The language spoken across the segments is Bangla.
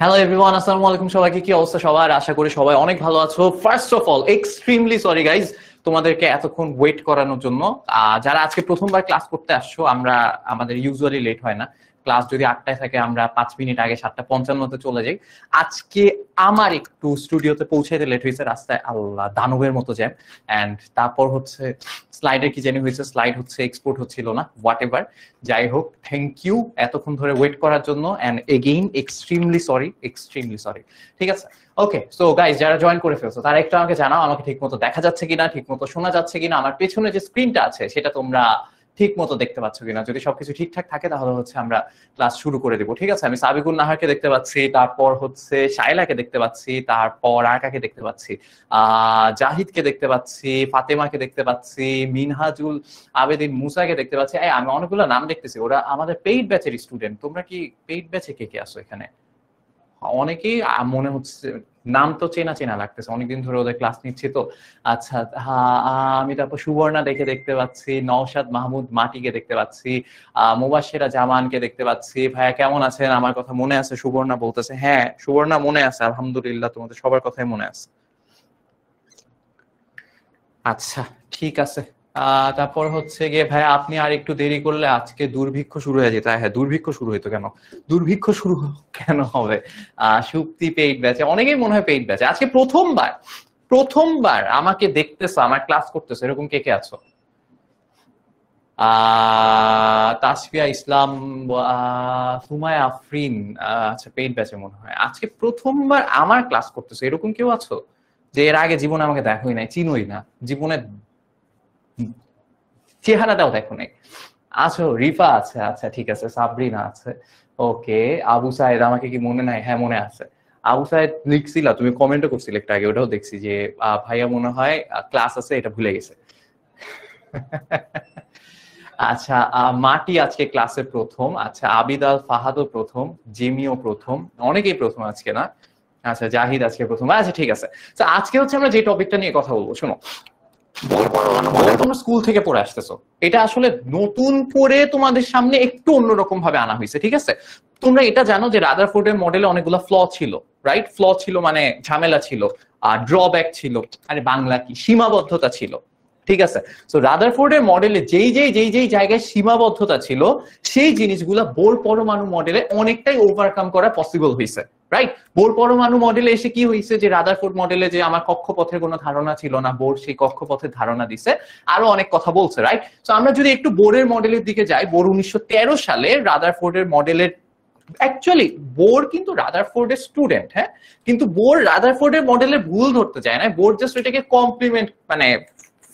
হ্যালো এভরিওয়ান, আসসালামু আলাইকুম। সবাইকে কি অবস্থা সবার? আশা করি সবাই অনেক ভালো আছো। First of all extremely sorry guys তোমাদেরকে এতক্ষণ ওয়েট করানোর জন্য। যারা আজকে প্রথমবার ক্লাস করতে আসছো, আমাদের ইউজুয়ালি লেট হয় না। ক্লাস যদি 8টায় থাকে আমরা 5 মিনিট আগে 7:55-তে চলে যাই। আজকে আমার একটু স্টুডিওতে পৌঁছাইতে লেট হয়েছে, রাস্তায় আল্লাহ দানবের মতো জ্যাম। অ্যান্ড তারপর হচ্ছে স্লাইডের কি জানি হয়েছে, স্লাইড হচ্ছে এক্সপোর্ট হচ্ছিল না, হোয়াট এভার। যাই হোক, থ্যাংক ইউ এতক্ষণ ধরে ওয়েট করার জন্য। And again extremely sorry, extremely sorry. ঠিক আছে, ওকে। সো গাইজ, যারা জয়েন করে ফেলছো তারা একটু আমাকে জানাও, আমাকে ঠিক মতো দেখা যাচ্ছে কিনা, ঠিক মতো শোনা যাচ্ছে কিনা, আমার পেছনে যে স্ক্রিনটা আছে সেটা তোমরা ঠিক মতো দেখতে পাচ্ছ কিনা। যদি সবকিছু ঠিকঠাক থাকে তাহলে হচ্ছে আমরা ক্লাস শুরু করে দেবো। ঠিক আছে, আমি সাবিকুন নাহারকে দেখতে পাচ্ছি, তারপর হচ্ছে শাইলাকে দেখতে পাচ্ছি, তারপর আরকাকে দেখতে পাচ্ছি, জাহিদকে দেখতে পাচ্ছি, ফাতেমাকে দেখতে পাচ্ছি, মিনহাজুল আবেদিন মুসাকে দেখতে পাচ্ছি। আমি অনেকগুলো নাম দেখতেছি, ওরা আমাদের পেইড ব্যাচের স্টুডেন্ট। তোমরা কি পেইড ব্যাচে কে কে আসো এখানে? অনেকেই মনে হচ্ছে, নাম তো চেনা চেনা লাগতেছে, অনেকদিন ধরে ওদের ক্লাস নিচ্ছি তো। আচ্ছা, হ্যাঁ, আমি তারপর সুবর্ণা দেখতে পাচ্ছি, নওশাদ মাহমুদ মাটিকে দেখতে পাচ্ছি, মুবাশশিরা জামানকে দেখতে পাচ্ছি। ভাইয়া কেমন আছেন? আমার কথা মনে আছে? সুবর্ণা বলতেছে হ্যাঁ সুবর্ণা মনে আছে, আলহামদুলিল্লাহ, তোমাদের সবার কথাই মনে আছে। আচ্ছা, ঠিক আছে। তারপর হচ্ছে গিয়ে ভাই, আপনি আর একটু দেরি করলে আজকে দুর্ভিক্ষ শুরু হয়ে যেত। হ্যাঁ, দুর্ভিক্ষ শুরু হইতো কেন? দুর্ভিক্ষ শুরু কেন হবে? সুপ্তি পেইড ব্যাচে, অনেকেই মনে হয় পেইড ব্যাচে আজকে প্রথমবার প্রথমবার আমাকে দেখতেছো, আমার ক্লাস করতেছো, এরকম কে কে আছো? তাসফিয়া ইসলাম, সুমায়া আফরিন, আচ্ছা পেইড ব্যাচে মনে হয় আজকে প্রথমবার আমার ক্লাস করতেছো, এরকম কেউ আছো যে এর আগে জীবনে আমাকে দেখোই নাই, চিনোই না, জীবনে চেহারাটাও দেখো নাই? আছো, রিফা আছে, আচ্ছা ঠিক আছে, সাবরিনা আছে, ওকে। আবু সাইদ, আমাকে কি মনে নাই? হ্যাঁ মনে আছে। আবু সাইদ লিখছিলা, তুমি কমেন্টও করছিলে একটু আগে, ওটাও দেখছি যে ভাইয়া মনে হয় ক্লাস আছে, এটা ভুলে গেছে। আচ্ছা, মাটি আজকে ক্লাসে প্রথম। আচ্ছা, আবিদ আল ফাহাদও প্রথম, জিমিও প্রথম, অনেকেই প্রথম আজকে না। আচ্ছা, জাহিদ আজকে প্রথম। আচ্ছা ঠিক আছে। তো আজকে হচ্ছে আমরা যে টপিকটা নিয়ে কথা বলবো, শোনো। তোমরা স্কুল থেকে পড়ে আসতেছো, এটা আসলে নতুন করে তোমাদের সামনে একটু অন্যরকম ভাবে আনা হয়েছে। ঠিক আছে, তোমরা এটা জানো যে রাদারফোর্ডের মডেলে অনেকগুলো ফ্ল ছিল, রাইট? ফ্ল ছিল মানে ঝামেলা ছিল, আর ড্রব্যাক ছিল, আরে বাংলা কি, সীমাবদ্ধতা ছিল। ঠিক আছে, তো রাদারফোর্ডের মডেলে যেই জায়গায় সীমাবদ্ধতা ছিল, সেই জিনিসগুলা বোর পরমাণু মডেলে অনেকটাই ওভারকাম করা পসিবল হয়েছে, রাইট? বোর পরমাণু মডেলে এসে কি হয়েছে যে রাদারফোর্ড মডেলে যে আমার কক্ষপথের কোনো ধারণা ছিল না, বোর সেই কক্ষপথের ধারণা দিছে, আরো অনেক কথা বলছে, রাইট? তো আমরা যদি একটু বোরের মডেলের দিকে যাই, বোর 1913 সালে রাদারফোর্ডের মডেলের, অ্যাকচুয়ালি বোর কিন্তু রাদারফোর্ডের স্টুডেন্ট, হ্যাঁ, কিন্তু বোর রাদারফোর্ডের মডেলের ভুল ধরতে যায় না, বোর জাস্ট এটাকে কমপ্লিমেন্ট মানে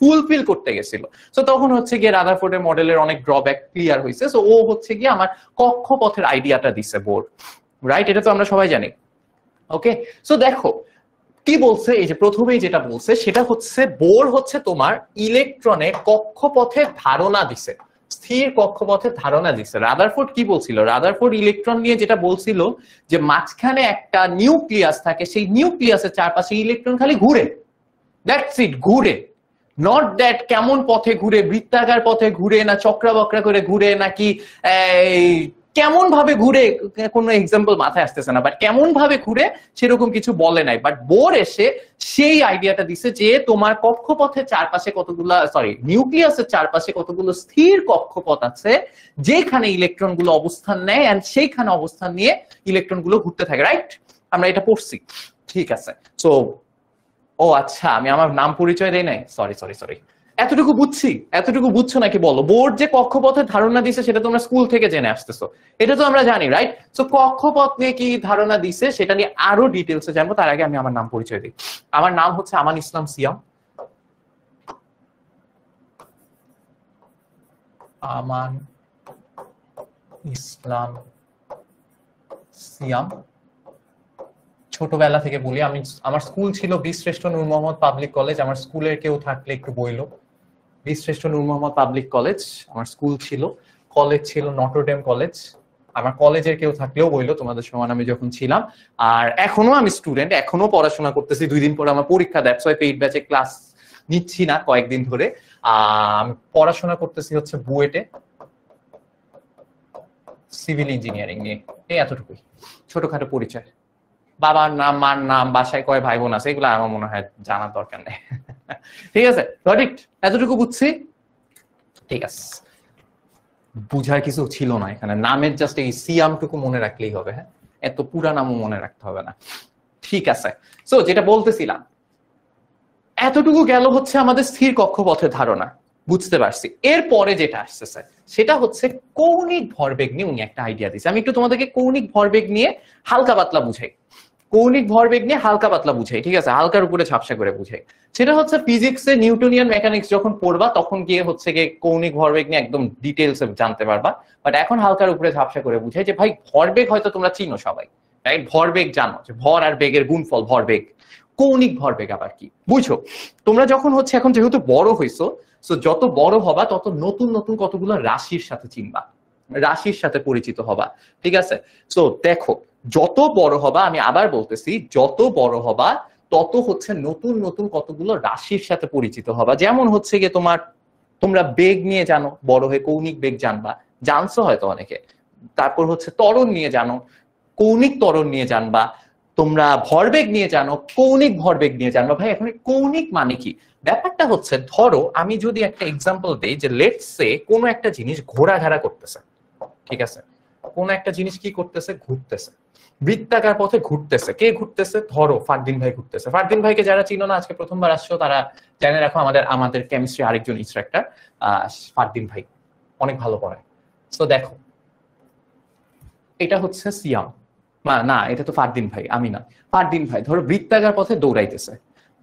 ফুলফিল করতে গেছিল। তো তখন হচ্ছে গিয়ে রাদারফোর্ডের মডেলের অনেক ড্রব্যাক ক্লিয়ার হয়েছে, তো ও হচ্ছে গিয়ে আমার কক্ষপথের আইডিয়াটা দিছে বোর, রাইট? এটা তো আমরা সবাই জানি। ওকে, সো দেখো কি বলছে, এই যে প্রথমেই যেটা বলছে সেটা হচ্ছে বোর হচ্ছে তোমার ইলেকট্রনের কক্ষপথের ধারণা দিছে, স্থির কক্ষপথের ধারণা দিছে। রাদারফোর্ড কি বলছিল? রাদারফোর্ড ইলেকট্রন নিয়ে যেটা বলছিল যে মাঝখানে একটা নিউক্লিয়াস থাকে, সেই নিউক্লিয়াসের চারপাশে ইলেকট্রন খালি ঘুরে, দ্যাটস ইট, ঘুরে। নট দ্যাট কেমন পথে ঘুরে, বৃত্তাকার পথে ঘুরে, না চক্রাবক্রা করে ঘুরে, নাকি কেমন ভাবে ঘুরে, কোনো এক্সাম্পল মাথায় আসতেছে না, বাট কেমন ভাবে ঘুরে সেরকম কিছু বলে নাই। বাট বোর এসে সেই আইডিয়াটা দিছে যে তোমার কক্ষপথের চারপাশে কতগুলো, সরি নিউক্লিয়াসের চারপাশে কতগুলো স্থির কক্ষপথ আছে যেখানে ইলেকট্রন গুলো অবস্থান নেয়, এন্ড সেইখানে অবস্থান নিয়ে ইলেকট্রন গুলো ঘুরতে থাকে, রাইট? আমরা এটা পড়ছি, ঠিক আছে। সো ও আচ্ছা, আমি আমার নাম পরিচয় দেই নাই, সরি সরি সরি। এতটুকু বুঝছি, এতটুকু বুঝছো নাকি বলো? বোর্ড যে কক্ষপথের ধারণা দিছে সেটা তোমরা স্কুল থেকে জেনে আসতেছো, এটা তো আমরা জানি, রাইট? সো কক্ষপথ নিয়ে কি ধারণা দিছে সেটা নিয়ে আরো ডিটেলসে জানবো, তার আগে আমি আমার নাম পরিচয় দিই। আমার নাম হচ্ছে আমান ইসলাম সিয়াম। আমান ইসলাম সিয়াম। ছোটবেলা থেকে বলি, আমার স্কুল ছিল বীরশ্রেষ্ঠ নূর মোহাম্মদ পাবলিক কলেজ। আমার স্কুলের কেউ থাকলে একটু বইলো। বীরশ্রেষ্ঠ নূর মোহাম্মদ পাবলিক কলেজ আমার স্কুল ছিল। কলেজ ছিল নটরডেম কলেজ। আমার কলেজের কেউ থাকলেও বইলো, তোমাদের সমান আমি যখন ছিলাম। আর এখনো আমি স্টুডেন্ট, এখনো পড়াশোনা করতেছি। 2 দিন পরে আমার পরীক্ষা, দ্যাটস ওয়াই পেইড ব্যাচে ক্লাস নিচ্ছি না কয়েকদিন ধরে। আমি পড়াশোনা করতেছি হচ্ছে বুয়েটে, সিভিল ইঞ্জিনিয়ারিং নিয়ে। এই এতটুকুই ছোটখাটো পরিচয়। বাবার নাম, মার নাম, বাসায় কয় ভাই বোন আছে, এগুলো আমার মনে হয় জানার দরকার নেই। ঠিক আছে, সঠিক, এতটুকু বুঝছি। ঠিক আছে, বুঝার কিছু ছিল না এখানে, নামের জাস্ট এই সিয়ামটুকু মনে রাখলেই হবে। হ্যাঁ, এত পুরা নামও মনে রাখতে হবে না। ঠিক আছে, সো যেটা বলতেছিলাম, এতটুকু গেল হচ্ছে আমাদের স্থির কক্ষপথের ধারণা, বুঝতে পারছি। এরপরে যেটা আসতেছে সেটা হচ্ছে কৌণিক ভরবেগ নিয়ে উনি একটা আইডিয়া দিচ্ছে। আমি একটু তোমাদেরকে কৌণিক ভরবেগ নিয়ে হালকা পাতলা বুঝাই, কৌণিক ভরবেগ নিয়ে হালকা পাতলা বুঝাই, ঠিক আছে, হালকার উপরে ঝাপসা করে বুঝাই। সেটা হচ্ছে ফিজিক্সে নিউটনিয়ান মেকানিক্স যখন পড়বা তখন গিয়ে হচ্ছে গিয়ে কৌণিক ভরবেগ নিয়ে একদম ডিটেলসে জানতে পারবা। বাট এখন হালকার উপরে ঝাপসা করে বুঝাই যে ভাই ভরবেগ হয়তো তোমরা চিনো সবাই, রাইট? ভরবেগ জানো যে ভর আর বেগের গুণফল ভরবেগ। কৌণিক ভরবেগ আবার কি বুঝছো? তোমরা যখন হচ্ছে এখন যেহেতু বড় হইছো, সো যত বড় হবা তত নতুন নতুন কতগুলো রাশির সাথে চিনবা, রাশির সাথে পরিচিত হবা। ঠিক আছে, সো দেখো যত বড় হবা, আমি আবার বলতেছি, যত বড় হবা তত হচ্ছে নতুন নতুন কতগুলো রাশির সাথে পরিচিত হবা। যেমন হচ্ছে গিয়ে তোমরা বেগ নিয়ে জানো, বড় হয়ে কৌণিক বেগ জানবা, জানছো হয়তো অনেকে। তারপর হচ্ছে ত্বরণ নিয়ে জানো, কৌণিক ত্বরণ নিয়ে জানবা। তোমরা ভরবেগ নিয়ে জানো, কৌণিক ভরবেগ নিয়ে জানবা। ভাই এখন কৌণিক মানে কি? ব্যাপারটা হচ্ছে, ধরো আমি যদি একটা এক্সাম্পল দেই যে লেটস সে কোনো একটা জিনিস ঘোরাঘেরা করতেছে, ঠিক আছে, কোন একটা জিনিস কি করতেছে, ঘুরতেছে, বৃত্তাকার পথে ঘুরতেছে। কে ঘুরতেছে? ধরো ফারদিন ভাই ঘুরতেছে। ফারদিন ভাইকে যারা চিনো না, আজকে প্রথমবার আসছো, তারা জেনে রাখো আমাদের কেমিস্ট্রি আরেকজন ইনস্ট্রাক্টর ফারদিন ভাই, অনেক ভালো পড়ায়। তো দেখো এটা হচ্ছে সিয়াম, না এটা তো ফারদিন ভাই, আমি না। ফারদিন ভাই ধরো বৃত্তাকার পথে দৌড়াইতেছে।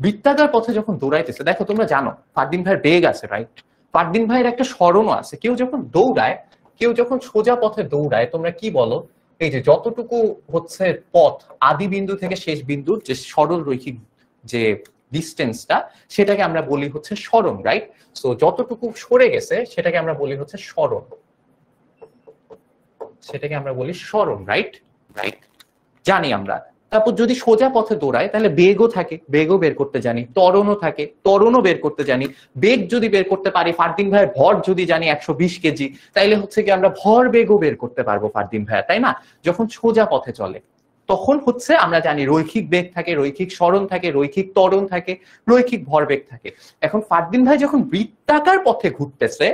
বৃত্তাকার পথে যখন দৌড়াইতেছে, দেখো তোমরা জানো ফারদিন ভাইয়ের বেগ আছে, রাইট? ফারদিন ভাইয়ের একটা স্মরণও আছে। কেউ যখন দৌড়ায়, কেউ যখন সোজা পথে দৌড়ায়, তোমরা কি বলো? এই যে যতটুকু হচ্ছে পথ আদি বিন্দু থেকে শেষ বিন্দুর যে সরল রৈখিক যে ডিস্টেন্সটা, সেটাকে আমরা বলি হচ্ছে স্মরণ, রাইট? সো যতটুকু সরে গেছে সেটাকে আমরা বলি হচ্ছে স্মরণ, সেটাকে আমরা বলি স্মরণ, রাইট? রাইট, জানি আমরা। তারপর যদি সোজা পথে দৌড়ায় তাহলে বেগও থাকে, বেগও বের করতে জানি, ত্বরণও থাকে, ত্বরণও বের করতে জানি। বেগ যদি বের করতে পারি, ফারদিন ভাইয়ের ভর যদি জানি 120 কেজি, তাইলে হচ্ছে কি আমরা ভর বেগও বের করতে পারবো ফারদিন ভাইয়া, তাই না? যখন সোজা পথে চলে তখন হচ্ছে আমরা জানি রৈখিক বেগ থাকে, রৈখিক স্মরণ থাকে, রৈখিক ত্বরণ থাকে, রৈখিক ভরবেগ থাকে। এখন ফারদিন ভাই যখন বৃত্তাকার পথে ঘুরতেছে,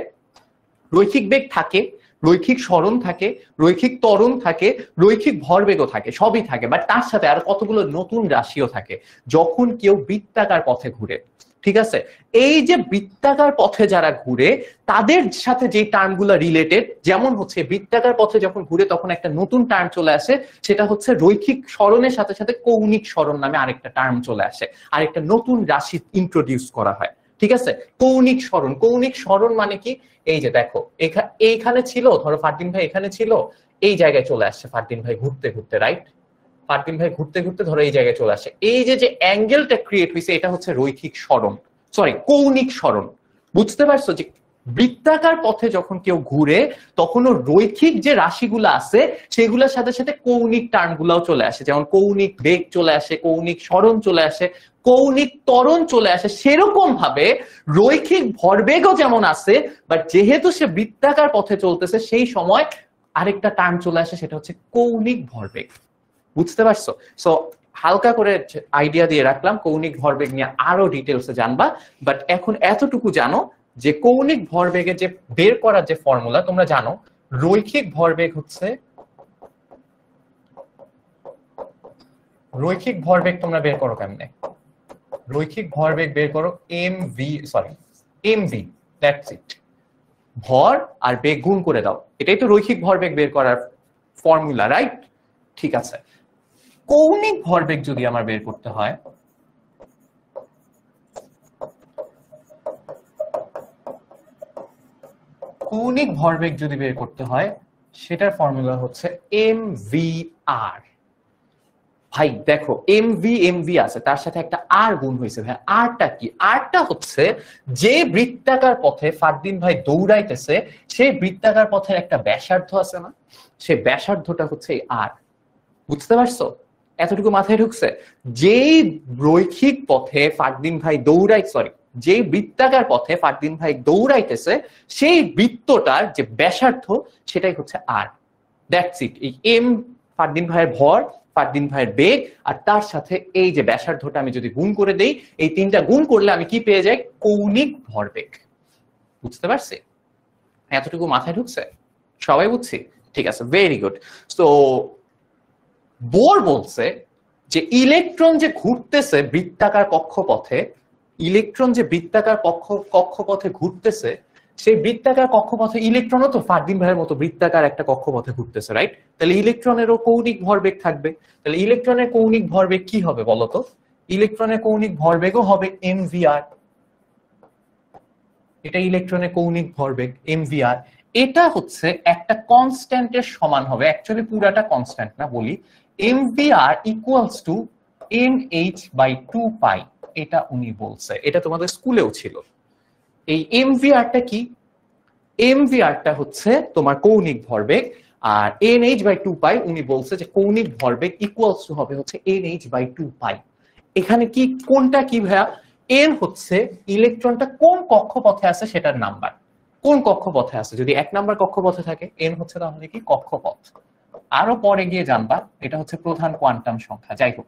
রৈখিক বেগ থাকে, রৈখিক স্মরণ থাকে, রৈখিক ত্বরণ থাকে, রৈখিক ভরবেগও থাকে, সবই থাকে। বাট তার সাথে আর কতগুলো নতুন রাশিও থাকে যখন কেউ বৃত্তাকার পথে ঘুরে। ঠিক আছে, এই যে বৃত্তাকার পথে যারা ঘুরে তাদের সাথে যে টার্মগুলো রিলেটেড, যেমন হচ্ছে বৃত্তাকার পথে যখন ঘুরে তখন একটা নতুন টার্ম চলে আসে, সেটা হচ্ছে রৈখিক স্মরণের সাথে সাথে কৌণিক স্মরণ নামে আরেকটা টার্ম চলে আসে, আরেকটা নতুন রাশি ইন্ট্রোডিউস করা হয়। ঠিক আছে, কৌণিক স্মরণ। কৌণিক স্মরণ মানে কি? এই যে দেখো এইখানে ছিল, ধরো ফারদিন ভাই এখানে ছিল, এই জায়গায় চলে আসছে ফারদিন ভাই ঘুরতে ঘুরতে, রাইট? ফারদিন ভাই ঘুরতে ঘুরতে ধরো এই জায়গায় চলে আসে, এই যে অ্যাঙ্গেলটা ক্রিয়েট হয়েছে এটা হচ্ছে রৈখিক স্মরণ, সরি কৌণিক স্মরণ। বুঝতে পারছো যে বৃত্তাকার পথে যখন কেউ ঘুরে তখন রৈখিক যে রাশিগুলো আছে সেগুলোর সাথে সাথে কৌণিক টার্মগুলোও চলে আসে, যেমন কৌণিক বেগ চলে আসে, কৌণিক স্মরণ চলে আসে, কৌণিক ত্বরণ চলে আসে। সেরকম ভাবে রৈখিক ভরবেগও যেমন আছে, বাট যেহেতু সে বৃত্তাকার পথে চলতেছে সেই সময় আরেকটা টার্ম চলে আসে, সেটা হচ্ছে কৌণিক ভরবেগ। বুঝতে পারছো? সো হালকা করে আইডিয়া দিয়ে রাখলাম, কৌণিক ভরবেগ নিয়ে আরো ডিটেলসে জানবা। বাট এখন এতটুকু জানো যে কৌণিক ভরবেগের যে বের করার যে ফর্মুলা তোমরা জানো, রৈখিক ভরবেগ হচ্ছে, রৈখিক ভরবেগ তোমরা বের করো কেমনে? রৈখিক ভরবেগ বের করো এমভি, দ্যাটস ইট। ভর আর বেগ গুণ করে দাও, এটাই তো রৈখিক ভরবেগ বের করার ফর্মুলা, রাইট? ঠিক আছে, কৌণিক ভরবেগ যদি আমার বের করতে হয়, কৌণিক ভরবেগ যদি বের করতে হয় সেটার ফর্মুলা হচ্ছে mvr। ভাই দেখো এমভি আছে, তার সাথে একটা আর গুণ হয়েছে। ভাই আরটা কি? আরটা হচ্ছে যে বৃত্তাকার পথে ফারদিন ভাই দৌড়াইতেছে সেই বৃত্তাকার পথের একটা ব্যাসার্ধ আছে না, সেই ব্যাসার্ধটা হচ্ছে আর। বুঝতে পারছো? এতটুকু মাথায় ঢুকছে? যেই রৈখিক পথে ফারদিন ভাই যে বৃত্তাকার পথে ফারদিন ভাই দৌড়াইতেছে সেই বৃত্তটার যে ব্যাসার্ধ সেটাই হচ্ছে আর, দ্যাটস ইট। এই এম ফারদিন ভাইয়ের ভর, ফারদিন ভাইয়ের বেগ আর তার সাথে এই যে ব্যাসার্ধটা আমি যদি গুণ করে দেই, এই তিনটা গুণ করলে আমি কি পেয়ে যাই? কৌণিক ভরবেগ। বুঝতে পারছি? এতটুকু মাথায় ঢুকছে? সবাই বুঝছি? ঠিক আছে, ভেরি গুড। তো বোর বলছে যে ইলেকট্রন যে ঘুরতেছে বৃত্তাকার কক্ষপথে, ইলেকট্রন যে বৃত্তাকার কক্ষপথে ঘুরতেছে, সেই বৃত্তাকার কক্ষপথে ইলেকট্রনও তো ফারদিন ভাইয়ের মতো বৃত্তাকার একটা কক্ষপথে ঘুরতেছে, রাইট? তাহলে ইলেকট্রনেরও কৌণিক ভরবেগ থাকবে। তাহলে ইলেকট্রনের কৌণিক ভরবেগ কি হবে বলতো? ইলেকট্রনের কৌণিক ভরবেগও হবে mvr। এটা ইলেকট্রনের কৌণিক ভরবেগ mvr। এটা হচ্ছে একটা কনস্ট্যান্টের সমান হবে, অ্যাকচুয়ালি পুরাটা কনস্ট্যান্ট না, বলি mvr ইকুয়ালস টু mh/2 পাই। এটা উনি বলছে, এটা তোমাদের স্কুলেও ছিল। এই mvr-টা কি? mvr-টা হচ্ছে তোমার কৌণিক ভরবেগ, আর nh/2 পাই উনি বলছে যে কৌণিক ভরবেগ ইকুয়ালস টু হবে হচ্ছে nh/2 পাই। এখানে কি কোনটা কি ভাইয়া? n হচ্ছে ইলেকট্রনটা কোন কক্ষপথে আছে সেটার নাম্বার। কোন কক্ষপথে আছে? যদি 1 নাম্বার কক্ষপথে থাকে n হচ্ছে তাহলে কি কক্ষপথ। আরো পরে গিয়ে জানবা এটা হচ্ছে প্রধান কোয়ান্টাম সংখ্যা। যাই হোক,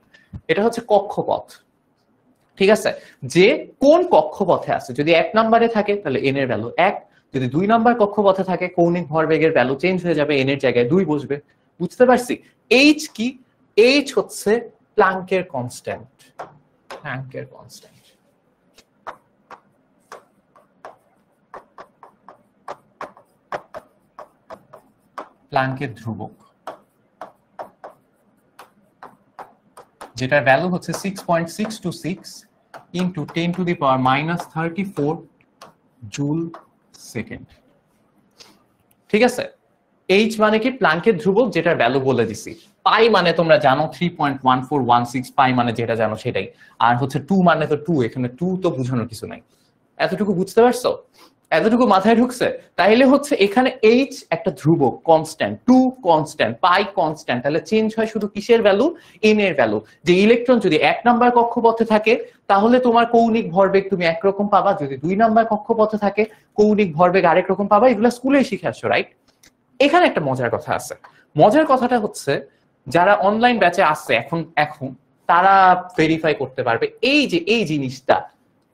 এটা হচ্ছে কক্ষপথ, ঠিক আছে? যে কোন কক্ষপথে আছে, যদি 1 নম্বরে থাকে তাহলে n এর ভ্যালু 1, যদি 2 নাম্বার কক্ষপথে থাকে কৌণিক ভরবেগের ভ্যালু চেঞ্জ হয়ে যাবে, n এর জায়গায় 2 বসবে। বুঝতে পারছি? h কি? h হচ্ছে প্লাঙ্কের কনস্ট্যান্ট। প্লাঙ্কের কনস্ট্যান্ট, প্লাঙ্কের ধ্রুবক, যেটার ভ্যালু হচ্ছে 6.626 ইন্টু 10⁻⁻34 জুল সেকেন্ড। ঠিক আছে? এইচ মানে কি? প্লাঙ্কের ধ্রুবক, যেটার ভ্যালু বলে দিছি। পাই মানে তোমরা জানো 3.1416, পাই মানে যেটা জানো সেটাই। আর হচ্ছে 2 মানে তো 2, এখানে 2 তো বোঝানোর কিছু নাই। এতটুকু বুঝতে পারছো? এতটুকু মাথায় ঢুকছে? তাইলে হচ্ছে এখানে এইচ একটা ধ্রুবক, কনস্ট্যান্ট, 2 কনস্ট্যান্ট, পাই কনস্ট্যান্ট, তাহলে চেঞ্জ হয় শুধু কিসের ভ্যালু? এন এর ভ্যালু। যে ইলেকট্রন যদি 1 নাম্বার কক্ষপথে থাকে তাহলে তোমার কৌণিক ভরবেগ তুমি একরকম পাবা, যদি 2 নাম্বার কক্ষপথে থাকে কৌণিক ভরবেগ আরেক রকম পাবা। এগুলো স্কুলেই শিখে আসছো, রাইট? এখানে একটা মজার কথা আছে। মজার কথাটা হচ্ছে যারা অনলাইন ব্যাচে আসছে এখন তারা ভেরিফাই করতে পারবে এই যে এই জিনিসটা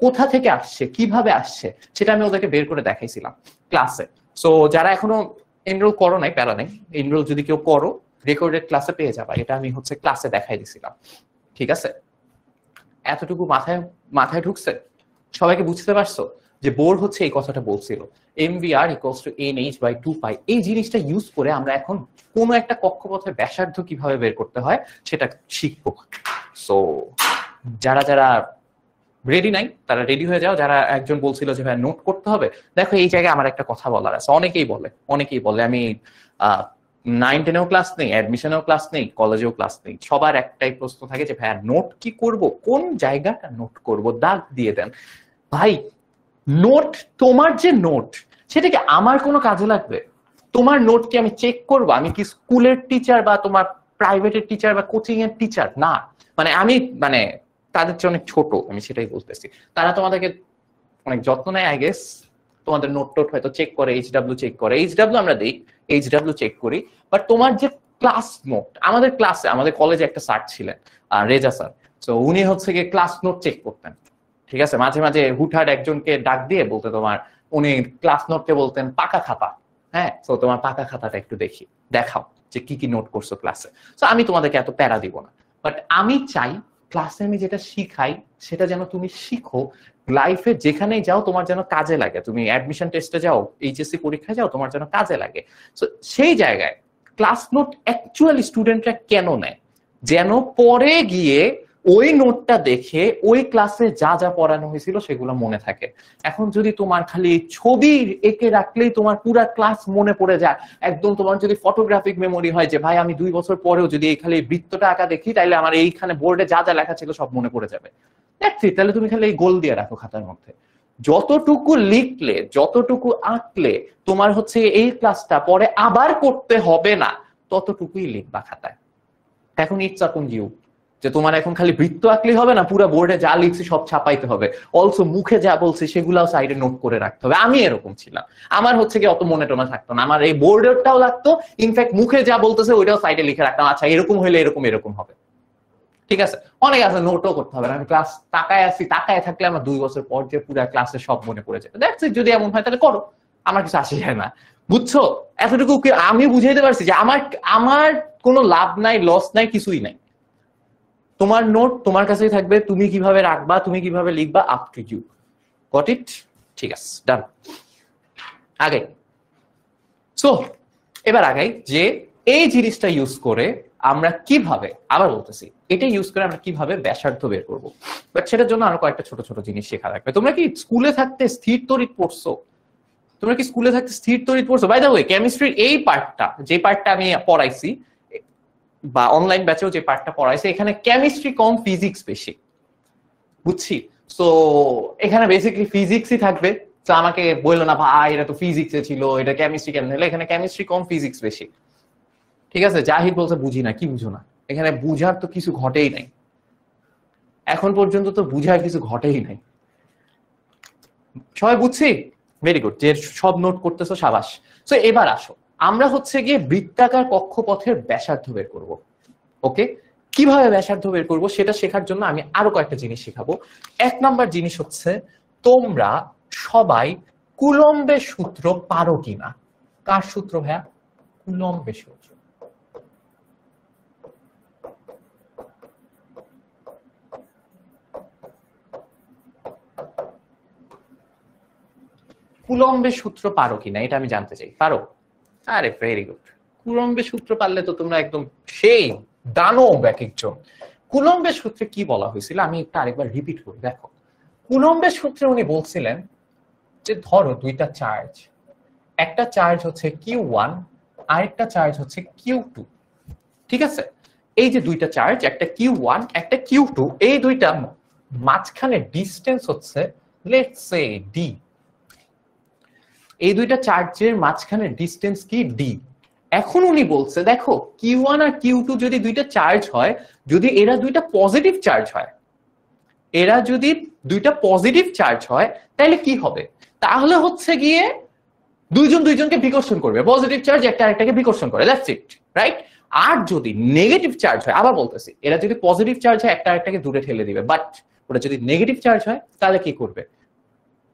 কোথা থেকে আসছে, কিভাবে আসছে, সেটা আমি ওদেরকে বের করে দেখাইছিলাম ক্লাসে। সো যারা এখনো এনরোল করো নাই, প্যারা নেই, এনরোল যদি কেউ করো রেকর্ডেড ক্লাসে পেয়ে যাবা। এটা আমি হচ্ছে ক্লাসে দেখাই দিছিলাম, ঠিক আছে? এতটুকু মাথায় ঢুকছে? সবাইকে বুঝতে পারছো যে বোর হচ্ছে এই কথাটা বলছিল, mvr ইকুয়ালস টু nh/2 পাই। এই জিনিসটা ইউজ করে আমরা এখন কোনো একটা কক্ষপথের ব্যাসার্ধ কিভাবে বের করতে হয় সেটা শিখবো। সো যারা যারা রেডি নাই তারা রেডি হয়ে যাও। যারা একজন বলছিল যে ভাই নোট করতে হবে, দেখো এই জায়গায় আমার একটা কথা বলার আছে। অনেকেই বলে আমি 9-10-এও ক্লাস নেই, অ্যাডমিশনেও ক্লাস নেই, কলেজেও ক্লাস নেই। সবার একটাই প্রশ্ন থাকে যে ভাই নোট কি করব, কোন জায়গাটা নোট করব, দাগ দিয়ে দেন। ভাই নোট, তোমার যে নোট সেটা কি আমার কোনো কাজে লাগবে? তোমার নোট কি আমি চেক করবো? আমি কি স্কুলের টিচার বা তোমার প্রাইভেটের টিচার বা কোচিং এর টিচার না। আমি তাদের চেয়ে অনেক ছোট, আমি সেটাই বলতেছি। তারা তোমাদেরকে অনেক যত্ন নেয়, আই গেস। তোমাদের নোট টোট হয়তো চেক করে, এইচডাব্লিউ চেক করে, এইচডাব্লিউ আমরা দিই, এইচডাব্লিউ চেক করি। বাট তোমার যে ক্লাস নোট, আমাদের ক্লাসে, আমাদের কলেজে একটা স্যার ছিলেন, রেজা স্যার। তো উনি হচ্ছে গিয়ে ক্লাস নোট চেক করতেন, ঠিক আছে? মাঝে মাঝে হুটহাট একজনকে ডাক দিয়ে বলতে তোমার, উনি ক্লাস নোটকে বলতেন পাকা খাতা। হ্যাঁ, তো তোমার পাকা খাতাটা একটু দেখাও যে কি কি নোট করছো ক্লাসে। তো আমি তোমাদেরকে এত প্যারা দিব না, বাট আমি চাই ক্লাসে আমি যেটা শিখাই সেটা যেন তুমি শিখো, লাইফে যেখানেই যাও তোমার যেন কাজে লাগে। তুমি অ্যাডমিশন টেস্টে যাও, এইচএসসি পরীক্ষায় যাও, তোমার যেন কাজে লাগে। তো সেই জায়গায় ক্লাস নোট অ্যাকচুয়ালি স্টুডেন্টরা কেন নেয়? যেন পরে গিয়ে ওই নোটটা দেখে ওই ক্লাসে যা যা পড়ানো হয়েছিল সেগুলো মনে থাকে। এখন যদি তোমার খালি ছবি এঁকে রাখলেই তোমার পুরো ক্লাস মনে পড়ে যায়, একদম তোমার যদি ফটোগ্রাফিক মেমোরি হয় যে ভাই আমি 2 বছর পরেও যদি এই খালি বৃত্তটা আঁকা দেখি তাহলে আমার এইখানে বোর্ডে যা যা লেখা ছিল সব মনে পড়ে যাবে। তাহলে তুমি খালি এই গোল দিয়ে রাখো খাতার মধ্যে। যতটুকু লিখলে, যতটুকু আঁকলে তোমার হচ্ছে এই ক্লাসটা পরে আবার করতে হবে না, ততটুকুই লিখবা খাতায়। এখন ইটস আপন ইউ, যে তোমার এখন খালি বৃত্ত আঁকলেই হবে না, পুরো বোর্ডে যা লিখছি সব ছাপাইতে হবে, অলসো মুখে যা বলছি সেগুলাও সাইডে নোট করে রাখতে হবে। আমি এরকম ছিলাম, আমার হচ্ছে কি অত মনে টমে থাকতো না, আমার এই বোর্ডেরটাও লাগতো, ইনফ্যাক্ট মুখে যা বলতেছে ওইটাও সাইডে লিখে রাখতাম, আচ্ছা এরকম হইলে এরকম এরকম হবে। ঠিক আছে, অনেক আছে নোটও করতে হবে না, আমি ক্লাস তাকায় আছি, তাকায় থাকলে আমার 2 বছর পর যে পুরো ক্লাসে সব মনে পড়ে যায়। দ্যাটস ইট, যদি এমন হয় তাহলে করো, আমার কিছু আসে যায় না। বুঝছো? এতটুকু আমি বুঝাইতে পারছি যে আমার আমার কোনো লাভ নাই, লস নাই, কিছুই নাই। তোমার নোট তোমার কাছেই থাকবে, তুমি কিভাবে রাখবা, তুমি কিভাবে লিখবা, up to you. Got it? ঠিক আছে, ডান। আগে সো এবার আগাই যে এই জিনিসটা ইউজ করে আমরা কিভাবে, আবার বলতেছি, এটা ইউজ করে আমরা কিভাবে ব্যাসার্ধ বের করব। বাট সেটার জন্য আরো কয়েকটা ছোট ছোট জিনিস শেখা লাগবে। তোমরা কি স্কুলে থাকতে স্থির তড়িৎ পড়ছো? তোমরা কি স্কুলে থাকতে স্থির তড়িৎ পড়ছো? বাই দ্য ওয়ে, কেমিস্ট্রির এই পার্টটা, যে পার্টটা আমি পড়াইছি বা অনলাইন ব্যাচেও যে পার্টটা পড়াইছে, এখানে কেমিস্ট্রি কম, ফিজিক্স বেশি। বুঝছি? সো এখানে বেসিক্যালি ফিজিক্সই থাকবে। তো আমাকে বললো না ভাই এটা তো ফিজিক্সে ছিল, এটা কেমিস্ট্রি কেন হলো? এখানে কেমিস্ট্রি কম, ফিজিক্স বেশি। ঠিক আছে, জাহিদ বলছে বুঝি না। কি বুঝো না? এখানে বুঝার তো কিছু ঘটেই নাই, এখন পর্যন্ত তো বুঝার কিছু ঘটেই নাই। সবাই বুঝছি? ভেরি গুড, যে সব নোট করতেছো সাবাস। সো এবার আসো, আমরা হচ্ছে গিয়ে বৃত্তাকার কক্ষপথের ব্যাসার্ধ বের করব। ওকে, কিভাবে ব্যাসার্ধ বের করব সেটা শেখার জন্য আমি আরো কয়েকটা জিনিস শেখাবো। 1 নাম্বার জিনিস হচ্ছে, তোমরা সবাই কুলম্বের সূত্র পারো কিনা? কার সূত্র ভাইয়া? কুলম্বের সূত্র। কুলম্বের সূত্র পারো কিনা এটা আমি জানতে চাই। পারো? আরে ভেরি গুড, কুলম্বের সূত্র পারলে তো তোমরা একদম সেই দানব এক একজন। কুলম্বের সূত্রে কি বলা হয়েছিল আমি একটু আরেকবার রিপিট করি। দেখো, কুলম্বের সূত্রে উনি বলছিলেন যে ধরো দুইটা চার্জ, একটা চার্জ হচ্ছে Q1, আরেকটা চার্জ হচ্ছে Q2। ঠিক আছে, এই যে দুইটা চার্জ, একটা Q1 একটা Q2, এই দুইটা মাঝখানে ডিসটেন্স হচ্ছে লেটস সে D। এই দুইটা চার্জের মাঝখানে ডিসটেন্স কি? D। এখন উনি বলছে দেখো, Q1 আর Q2 যদি দুইটা চার্জ হয়, যদি এরা দুইটা পজিটিভ চার্জ হয়, এরা যদি দুইটা পজিটিভ চার্জ হয়, তাহলে কি হবে? তাহলে হচ্ছে গিয়ে দুইজন দুইজনকে বিকর্ষণ করবে, পজিটিভ চার্জ একটা আরেকটাকে বিকর্ষণ করে, দ্যাটস ইট, রাইট? আর যদি নেগেটিভ চার্জ হয়, আবার বলতেছি, এরা যদি পজিটিভ চার্জ হয় একটা আরেকটাকে দূরে ঠেলে দিবে, বাট ওরা যদি নেগেটিভ চার্জ হয় তাহলে কি করবে?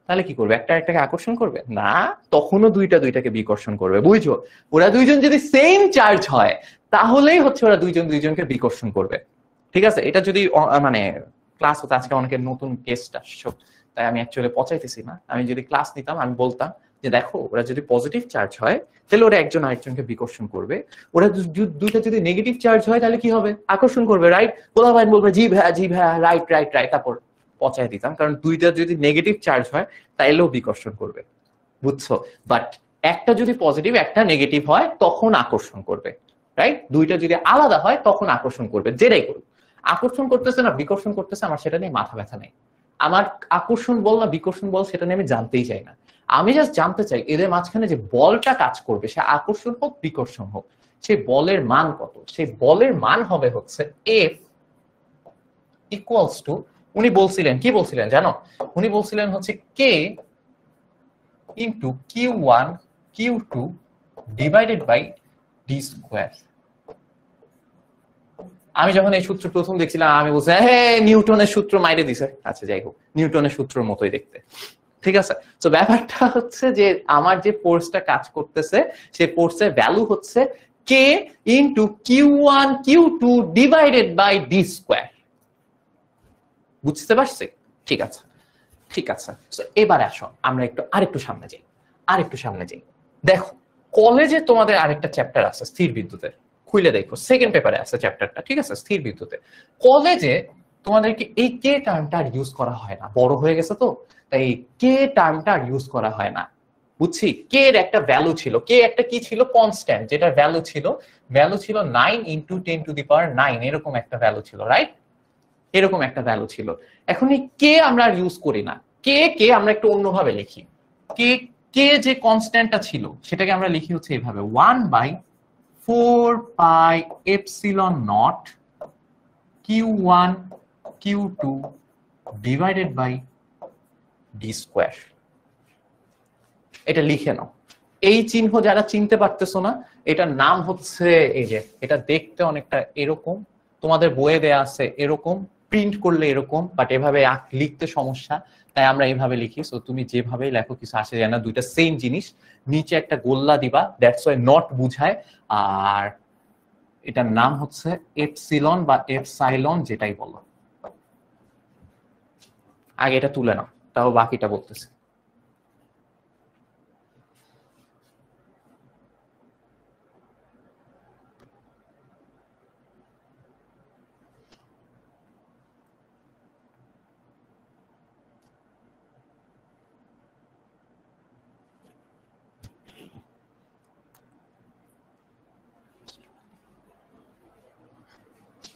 তাহলে কি করবে? একটা একটাকে আকর্ষণ করবে না, তখনও দুইটা দুইটাকে বিকর্ষণ করবে। বুঝছো? ওরা দুইজন যদি সেম চার্জ হয় তাহলেই হচ্ছে ওরা দুইজন দুইজনকে বিকর্ষণ করবে। ঠিক আছে, এটা যদি মানে ক্লাস হতো, আজকে অনেকের নতুন গেস্ট আসছো, তাই আমি অ্যাকচুয়ালি পচাইতেছি না। আমি যদি ক্লাস নিতাম আমি বলতাম যে দেখো, ওরা যদি পজিটিভ চার্জ হয় তাহলে ওরা একজন আরেকজনকে বিকর্ষণ করবে, ওরা দুইটা যদি নেগেটিভ চার্জ হয় তাহলে কি হবে? আকর্ষণ করবে, রাইট? বলা ভাই বলবে জি ভাইয়া জি ভাইয়া, রাইট রাইট রাইট, তারপর পচাই দিতাম, কারণ দুইটা যদি নেগেটিভ চার্জ হয় তাইলেও বিকর্ষণ করবে। বুঝছো? বাট একটা যদি পজিটিভ একটা নেগেটিভ হয় তখন আকর্ষণ করবে, রাইট? দুইটা যদি আলাদা হয় তখন আকর্ষণ করবে। যেটাই করুক, আকর্ষণ করতেছে না বিকর্ষণ করতেছে, আমার সেটা নিয়ে মাথা ব্যথা নেই। আমার আকর্ষণ বল না বিকর্ষণ বল সেটা নিয়ে আমি জানতেই চাই না। আমি জাস্ট জানতে চাই এদের মাঝখানে যে বলটা কাজ করবে, সে আকর্ষণ হোক বিকর্ষণ হোক, সেই বলের মান কত? সেই বলের মান হবে হচ্ছে F ইকুয়ালস টু, উনি বলছিলেন কি বলছিলেন জানো? উনি বলছিলেন হচ্ছে K into Q1 Q2 divided by D square. আমি যখন এই সূত্র প্রথম দেখছিলাম আমি বলছি হ্যাঁ নিউটনের সূত্র মাইরে দিছে। আচ্ছা যাই হোক, নিউটনের সূত্রের মতোই দেখতে। ঠিক আছে, তো ব্যাপারটা হচ্ছে যে আমার যে ফোর্সটা কাজ করতেছে সেই ফোর্সের ভ্যালু হচ্ছে K into Q1 Q2 divided by D square. বুঝতে পারছি? ঠিক আছে ঠিক আছে। এবার আসো আমরা আরেকটু সামনে যাই, আরেকটু সামনে যাই। দেখো, কলেজে তোমাদের আরেকটা চ্যাপ্টার আছে স্থির বিদ্যুতের, খুলে দেখো, সেকেন্ড পেপারে আছে চ্যাপ্টারটা। ঠিক আছে, স্থির বিদ্যুতে। কলেজে তোমাদেরকে এই কে টার্মটা আর ইউজ করা হয় না, বড় হয়ে গেছে তো, তাই কে টার্মটা আর ইউজ করা হয় না। বুঝছি, কে এর একটা ভ্যালু ছিল, কে একটা কি ছিল? কনস্ট্যান্ট, যেটা ভ্যালু ছিল 9 ইন্টু 10⁹ এরকম একটা ভ্যালু ছিল, রাইট? এরকম একটা ভ্যালু ছিল। এখন এই কে আমরা আর ইউজ করি না, কে কে আমরা একটু অন্যভাবে লিখি। কে কে যে কনস্ট্যান্টটা ছিল সেটাকে আমরা লিখি হচ্ছে এইভাবে, 1/4 pi epsilon naught Q1 Q2 divided by D square. এটা লিখে নাও। এই চিহ্ন যারা চিনতে পারতেছো না, এটার নাম হচ্ছে, এই যে এটা দেখতে অনেকটা এরকম, তোমাদের বইয়ে দেয়া আছে এরকম, প্রিন্ট করলে এরকম, বাট এভাবে লিখতে সমস্যা, তাই আমরা এইভাবে লিখি। সো তুমি যেভাবেই লেখো কিছু আসে যায় না, দুইটা সেম জিনিস, নিচে একটা গোল্লা দিবা, দ্যাটস ওয়াই নট বুঝায়। আর এটার নাম হচ্ছে এপসিলন বা এপসাইলন, যেটাই বলো। আগে এটা তুলে নাও, তাও বাকিটা বলতেছি।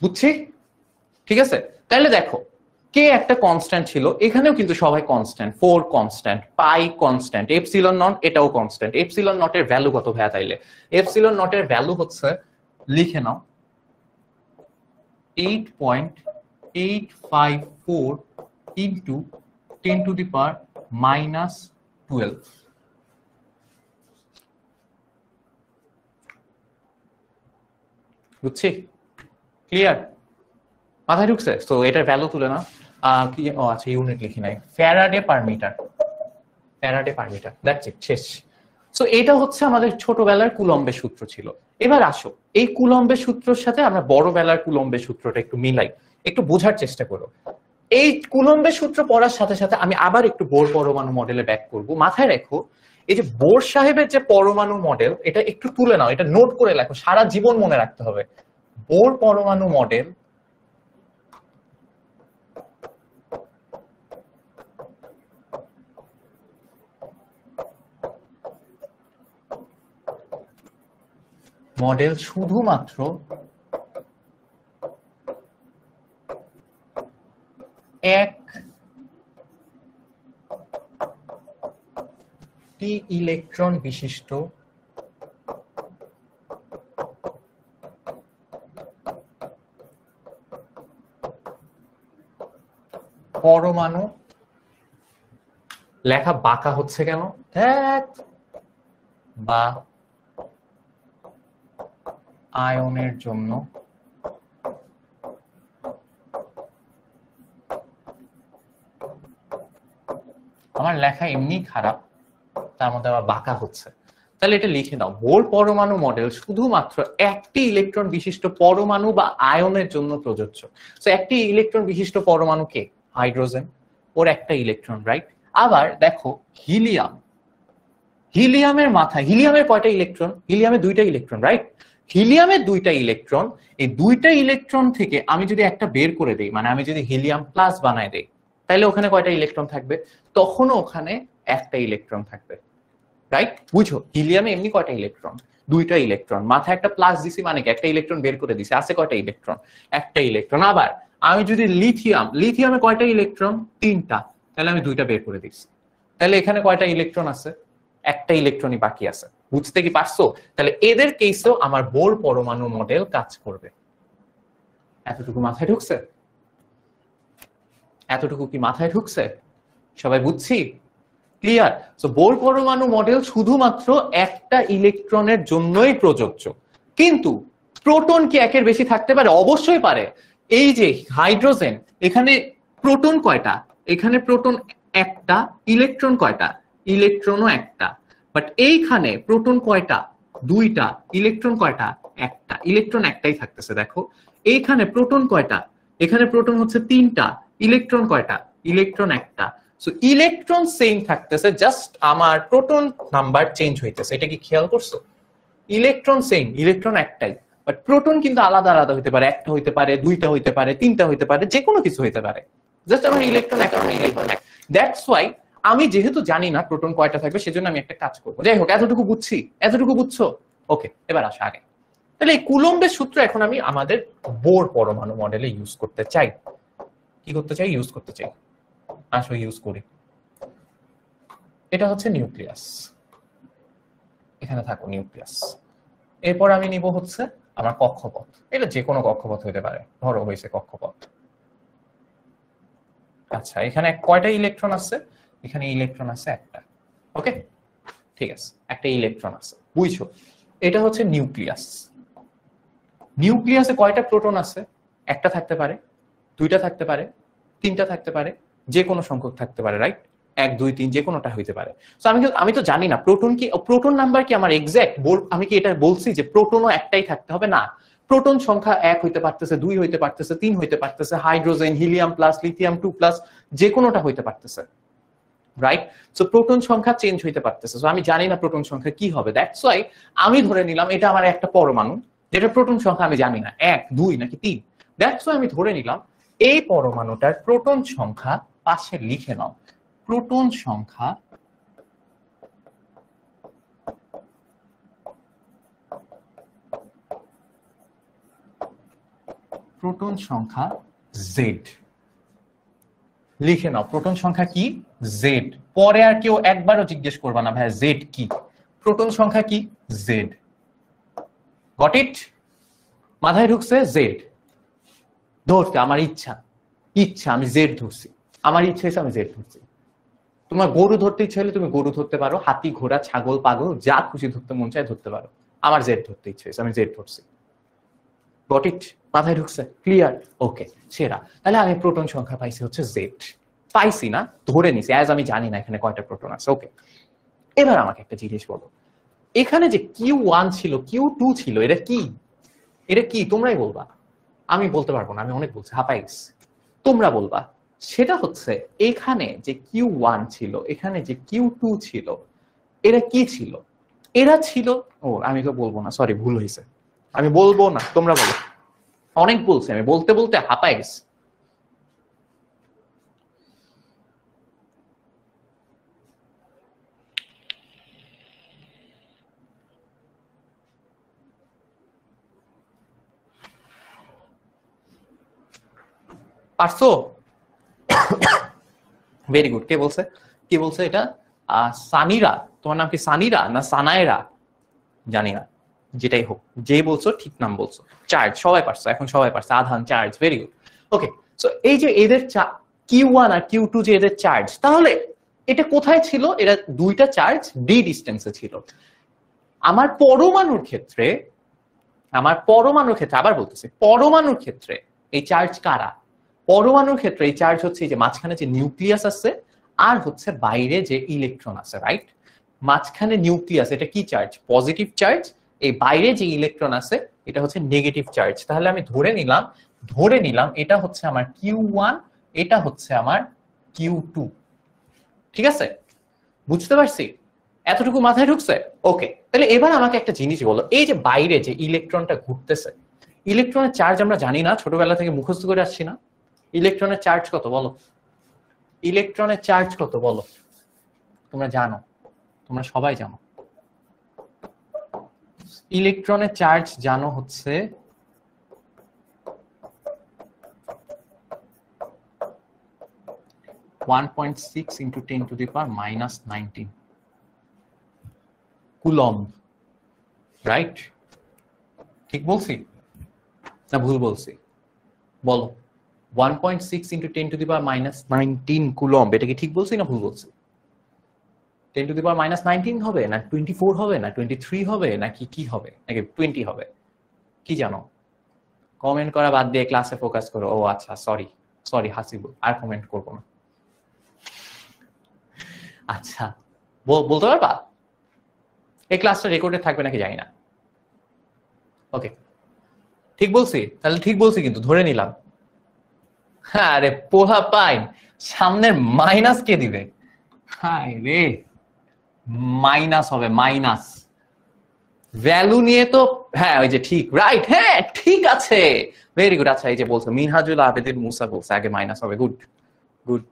বুঝছি, ঠিক আছে। তাহলে দেখো, কে একটা কনস্ট্যান্ট ছিল, এখানেও কিন্তু সবাই constant, 4 constant, pi constant, epsilon not এটাও কনস্ট্যান্ট। এপসিলন নটের ভ্যালু কত ভাইয়া? তাইলে এপসিলন নটের ভ্যালু হচ্ছে, লিখে নাও, 8.854 ইন্টু 10⁻⁻12। বুঝছি, ক্লিয়ার, মাথায় ঢুকছে? তো এটার ভ্যালু তুলে না, কি, ও আচ্ছা ইউনিট লিখি নাই, Faraday per metre, Faraday per metre, that's it, শেষ। সো এটা হচ্ছে আমাদের ছোটবেলার কুলম্বের সূত্র ছিল। এবার আসো, এই কুলম্বের সূত্রের সাথে আমরা বড়বেলার কুলম্বের সূত্রটা একটু মিলাই, একটু বোঝার চেষ্টা করো। এই কুলম্বের সূত্র পড়ার সাথে সাথে আমি আবার একটু বোর পরমাণু মডেলে ব্যাক করব। মাথায় রেখো, এই যে বোর সাহেবের যে পরমাণু মডেল, এটা একটু তুলে নাও, এটা নোট করে লেখো, সারা জীবন মনে রাখতে হবে। বোর পরমাণু মডেল শুধুমাত্র একটি ইলেকট্রন বিশিষ্ট পরমাণু, লেখা বাঁকা হচ্ছে কেন, বা আয়নের জন্য আমার লেখা এমনি খারাপ, তার মধ্যে আবার বাঁকা হচ্ছে। তাহলে এটা লিখে দাও, বোর পরমাণু মডেল শুধুমাত্র একটি ইলেকট্রন বিশিষ্ট পরমাণু বা আয়নের জন্য প্রযোজ্য। তো একটি ইলেকট্রন বিশিষ্ট পরমাণু কে? হাইড্রোজেন, ওর একটা ইলেকট্রন, রাইট। আবার দেখো হিলিয়াম, হিলিয়ামের মাথায়, হিলিয়ামের কয়টা ইলেকট্রন? হিলিয়ামের দুইটা ইলেকট্রন, রাইট। হিলিয়ামের দুইটা ইলেকট্রন, এই দুইটা ইলেকট্রন থেকে আমি যদি একটা বের করে দেই, মানে আমি যদি হিলিয়াম প্লাস বানাই দেই, তাহলে ওখানে কয়টা ইলেকট্রন থাকবে? তখনও ওখানে একটা ইলেকট্রন থাকবে, রাইট। বুঝো, হিলিয়ামে এমনি কয়টা ইলেকট্রন? দুইটা ইলেকট্রন, মাথায় একটা প্লাস দিছি, মানে কি একটা ইলেকট্রন বের করে দিছি, আছে কয়টা ইলেকট্রন? একটা ইলেকট্রন। আবার আমি যদি লিথিয়াম, লিথিয়ামে কয়টা ইলেকট্রন? তিনটা, তাহলে আমি দুইটা বের করে দিচ্ছি, তাহলে এখানে কয়টা ইলেকট্রন আছে? একটা ইলেকট্রনই বাকি আছে। বুঝতে কি পারছো? তাহলে এদের কেসেও আমার বোর পরমাণু মডেল কাজ করবে। এতটুকু মাথায় ঢুকছে? এতটুকু কি মাথায় ঢুকছে? সবাই বুঝছি, ক্লিয়ার? সো বোর পরমাণু মডেল শুধুমাত্র একটা ইলেকট্রনের জন্যই প্রযোজ্য। কিন্তু প্রোটন কি একের বেশি থাকতে পারে? অবশ্যই পারে। এই যে হাইড্রোজেন, এখানে প্রোটন কয়টা? এখানে প্রোটন একটা, ইলেকট্রন কয়টা? ইলেকট্রনও একটা। বাট এইখানে প্রোটন কয়টা? দুইটা, ইলেকট্রন কয়টা? একটা, ইলেকট্রন একটাই থাকতেছে। দেখো এইখানে প্রোটন কয়টা? এখানে প্রোটন হচ্ছে তিনটা, ইলেকট্রন কয়টা? ইলেকট্রন একটা। সো ইলেকট্রন সেম থাকতেছে, জাস্ট আমার প্রোটন নাম্বার চেঞ্জ হইতেছে। এটা কি খেয়াল করছো? ইলেকট্রন সেম, ইলেকট্রন একটাই, বাট প্রোটন কিন্তু আলাদা আলাদা হইতে পারে, একটা হইতে পারে, দুইটা হইতে পারে, তিনটা হইতে পারে, যে কোনো কিছু হইতে পারে, জাস্ট আমার ইলেকট্রন একটা, ইলেকট্রন এক। দ্যাটস ওয়াই আমি যেহেতু জানি না প্রোটন কয়টা থাকবে, সেজন্য আমি একটা কাজ করবো। যাই হোক, এতটুকু বুঝছি, এতটুকু বুঝছো? ওকে, এবার আসো আগে। তাহলে এই কুলম্বের সূত্র এখন আমি আমাদের বোর পরমাণু মডেলে ইউজ করতে চাই। কি করতে চাই? ইউজ করতে চাই। আসো ইউজ করি। এটা হচ্ছে নিউক্লিয়াস, এখানে থাকো নিউক্লিয়াস। এরপর আমি নিব হচ্ছে আমার কক্ষপথ, এটা যে কোনো কক্ষপথ হতে পারে, ধরো হয়েছে কক্ষপথ। আচ্ছা এখানে কয়টা ইলেকট্রন আছে? এখানে ইলেকট্রন আছে একটা। ওকে ঠিক আছে, একটা ইলেকট্রন আছে, বুঝছো? এটা হচ্ছে নিউক্লিয়াস। নিউক্লিয়াসে কয়টা প্রোটন আছে? একটা থাকতে পারে, দুইটা থাকতে পারে, তিনটা থাকতে পারে, যে কোনো সংখ্যক থাকতে পারে, রাইট? 1 2 3 যে কোনোটা হইতে পারে। তো আমি তো জানি না প্রোটন কি, প্রোটন নাম্বার কি আমার এক্সাক্ট আমি কি এটা বলছি যে প্রোটনও একটাই থাকতে হবে? না, প্রোটন সংখ্যা 1 হইতে পারতেছে, 2 হইতে পারতেছে, 3 হইতে পারতেছে, hydrogen, helium plus, lithium 2 plus, যে কোনোটা হইতে পারতেছে, রাইট? সো প্রোটন সংখ্যা চেঞ্জ হইতে পারতেছে। সো আমি জানি না প্রোটন সংখ্যা কি হবে, দ্যাটস ওয়াই আমি ধরে নিলাম এটা আমার একটা পরমাণু, যেটা প্রোটন সংখ্যা আমি জানি না 1 2 নাকি 3। দ্যাটস ওয়াই আমি ধরে নিলাম এই পরমাণুটার প্রোটন সংখ্যা পাশে লিখে নাও। প্রোটন সংখ্যা জেড লিখে নাও। প্রোটন সংখ্যা কি? জেড। পরে আর কেউ একবারও জিজ্ঞেস করবা না ভাই জেড কি, প্রোটন সংখ্যা কি? জেড। Got it? মাথায় ঢুকছে? জেড ধরতে আমার ইচ্ছা, আমি জেড ধরছি, আমার ইচ্ছা হয়েছে আমি জেড ধরছি। তোমার গরু ধরতে ইচ্ছা হলে তুমি গরু ধরতে পারো, হাতি, ঘোড়া, ছাগল, পাগল যা খুশি ধরতে মন চায় ধরতে পারো। আমার জেড ধরতে ইচ্ছে হয়েছে, আমি জেড ধরছি। Got it? মাথায় ঢুকছে? ক্লিয়ার? ওকে সেরা। তাহলে আমি প্রোটন সংখ্যা পাইছি হচ্ছে জেড। পাইছি না, ধরে নিছি, অ্যাজ আমি জানি না এখানে কয়টা প্রোটন আছে। ওকে এবার আমাকে একটা জিনিস বলো, এখানে যে Q1 ছিল, Q2 ছিল, এটা কি? এটা কি তোমরাই বলবা, আমি বলতে পারবো না, আমি অনেক বলছি, হাঁপাই গেছি। তোমরা বলবা। সেটা হচ্ছে এখানে যে Q1 ছিল, এখানে যে Q2 ছিল, এরা কি ছিল? এরা ছিল, ও আমি তো বলবো না, সরি ভুল হয়েছে, আমি বলবো না, তোমরা বলো। অনেক বলছি, আমি বলতে বলতে হাঁপাই গেছি। পারছো? Very good. কে বলছে? কে বলছে এটা? সানিরা। তোমার নাম কি সানিরা না সানায়রা? জানি না, যেটাই হোক, যেই বলছো ঠিক নাম বলছো। চার্জ সবাই পারছো, এখন সবাই পারছো, আধান charge. Very good. Okay so এই যে এদের Q1 আর Q2 যে এদের চার্জ, তাহলে এটা কোথায় ছিল? এরা দুইটা চার্জ ডি ডিস্টেন্সে ছিল। আমার পরমাণুর ক্ষেত্রে আবার বলতেছি, পরমাণুর ক্ষেত্রে এই চার্জ কারা? পরমাণুর ক্ষেত্রে এই চার্জ হচ্ছে যে মাঝখানে যে নিউক্লিয়াস আছে আর হচ্ছে বাইরে যে ইলেকট্রন আছে, রাইট? মাঝখানে নিউক্লিয়াস, এটা কি চার্জ? Positive charge. এই বাইরে যে ইলেকট্রন আছে এটা হচ্ছে নেগেটিভ চার্জ। তাহলে আমি ধরে নিলাম এটা হচ্ছে আমার Q1, এটা হচ্ছে আমার Q2। ঠিক আছে, বুঝতে পারছি? এতটুকু মাথায় ঢুকছে? ওকে তাহলে এবার আমাকে একটা জিনিস বলো, এই যে বাইরে যে ইলেকট্রনটা ঘুরতেছে, ইলেকট্রনের চার্জ আমরা জানি না, ছোটবেলা থেকে মুখস্থ করে আসছি না? ইলেকট্রনের চার্জ কত বলো? ইলেকট্রনের চার্জ কত বলো? তোমরা জানো, তোমরা সবাই জানো ইলেকট্রনের চার্জ জানো হচ্ছে 1.6 into 10 to the power minus 19 coulomb, right? ঠিক বলছি না ভুল বলছি? বলো। 1.6 into 10 to the power minus 19 coulomb, এটা কি ঠিক বলছি না ভুল বলছি? 10 to the power minus 19 হবে না 24 হবে না 23 হবে নাকি কি হবে, নাকি 20 হবে? কি জানো? কমেন্ট করা বাদ দিয়ে ক্লাসে ফোকাস করো। ও আচ্ছা, সরি হাসিবুল, আর কমেন্ট করবো না। আচ্ছা বলতে পারবা? এই ক্লাসটা রেকর্ডে থাকবে নাকি জানি না। ওকে ঠিক বলছি? তাহলে ঠিক বলছি কিন্তু, ধরে নিলাম। হ্যাঁ রে পোহা পাইন, সামনের মাইনাস কে দিবে? হায় রে, মাইনাস হবে, মাইনাস ভ্যালু নিয়ে তো। হ্যাঁ ওই যে ঠিক, রাইট, হ্যাঁ ঠিক আছে, ভেরি গুড। আচ্ছা এই যে বলছো মিনহাজুল আবেদিন মুসা বলছে আগে মাইনাস হবে, গুড গুড।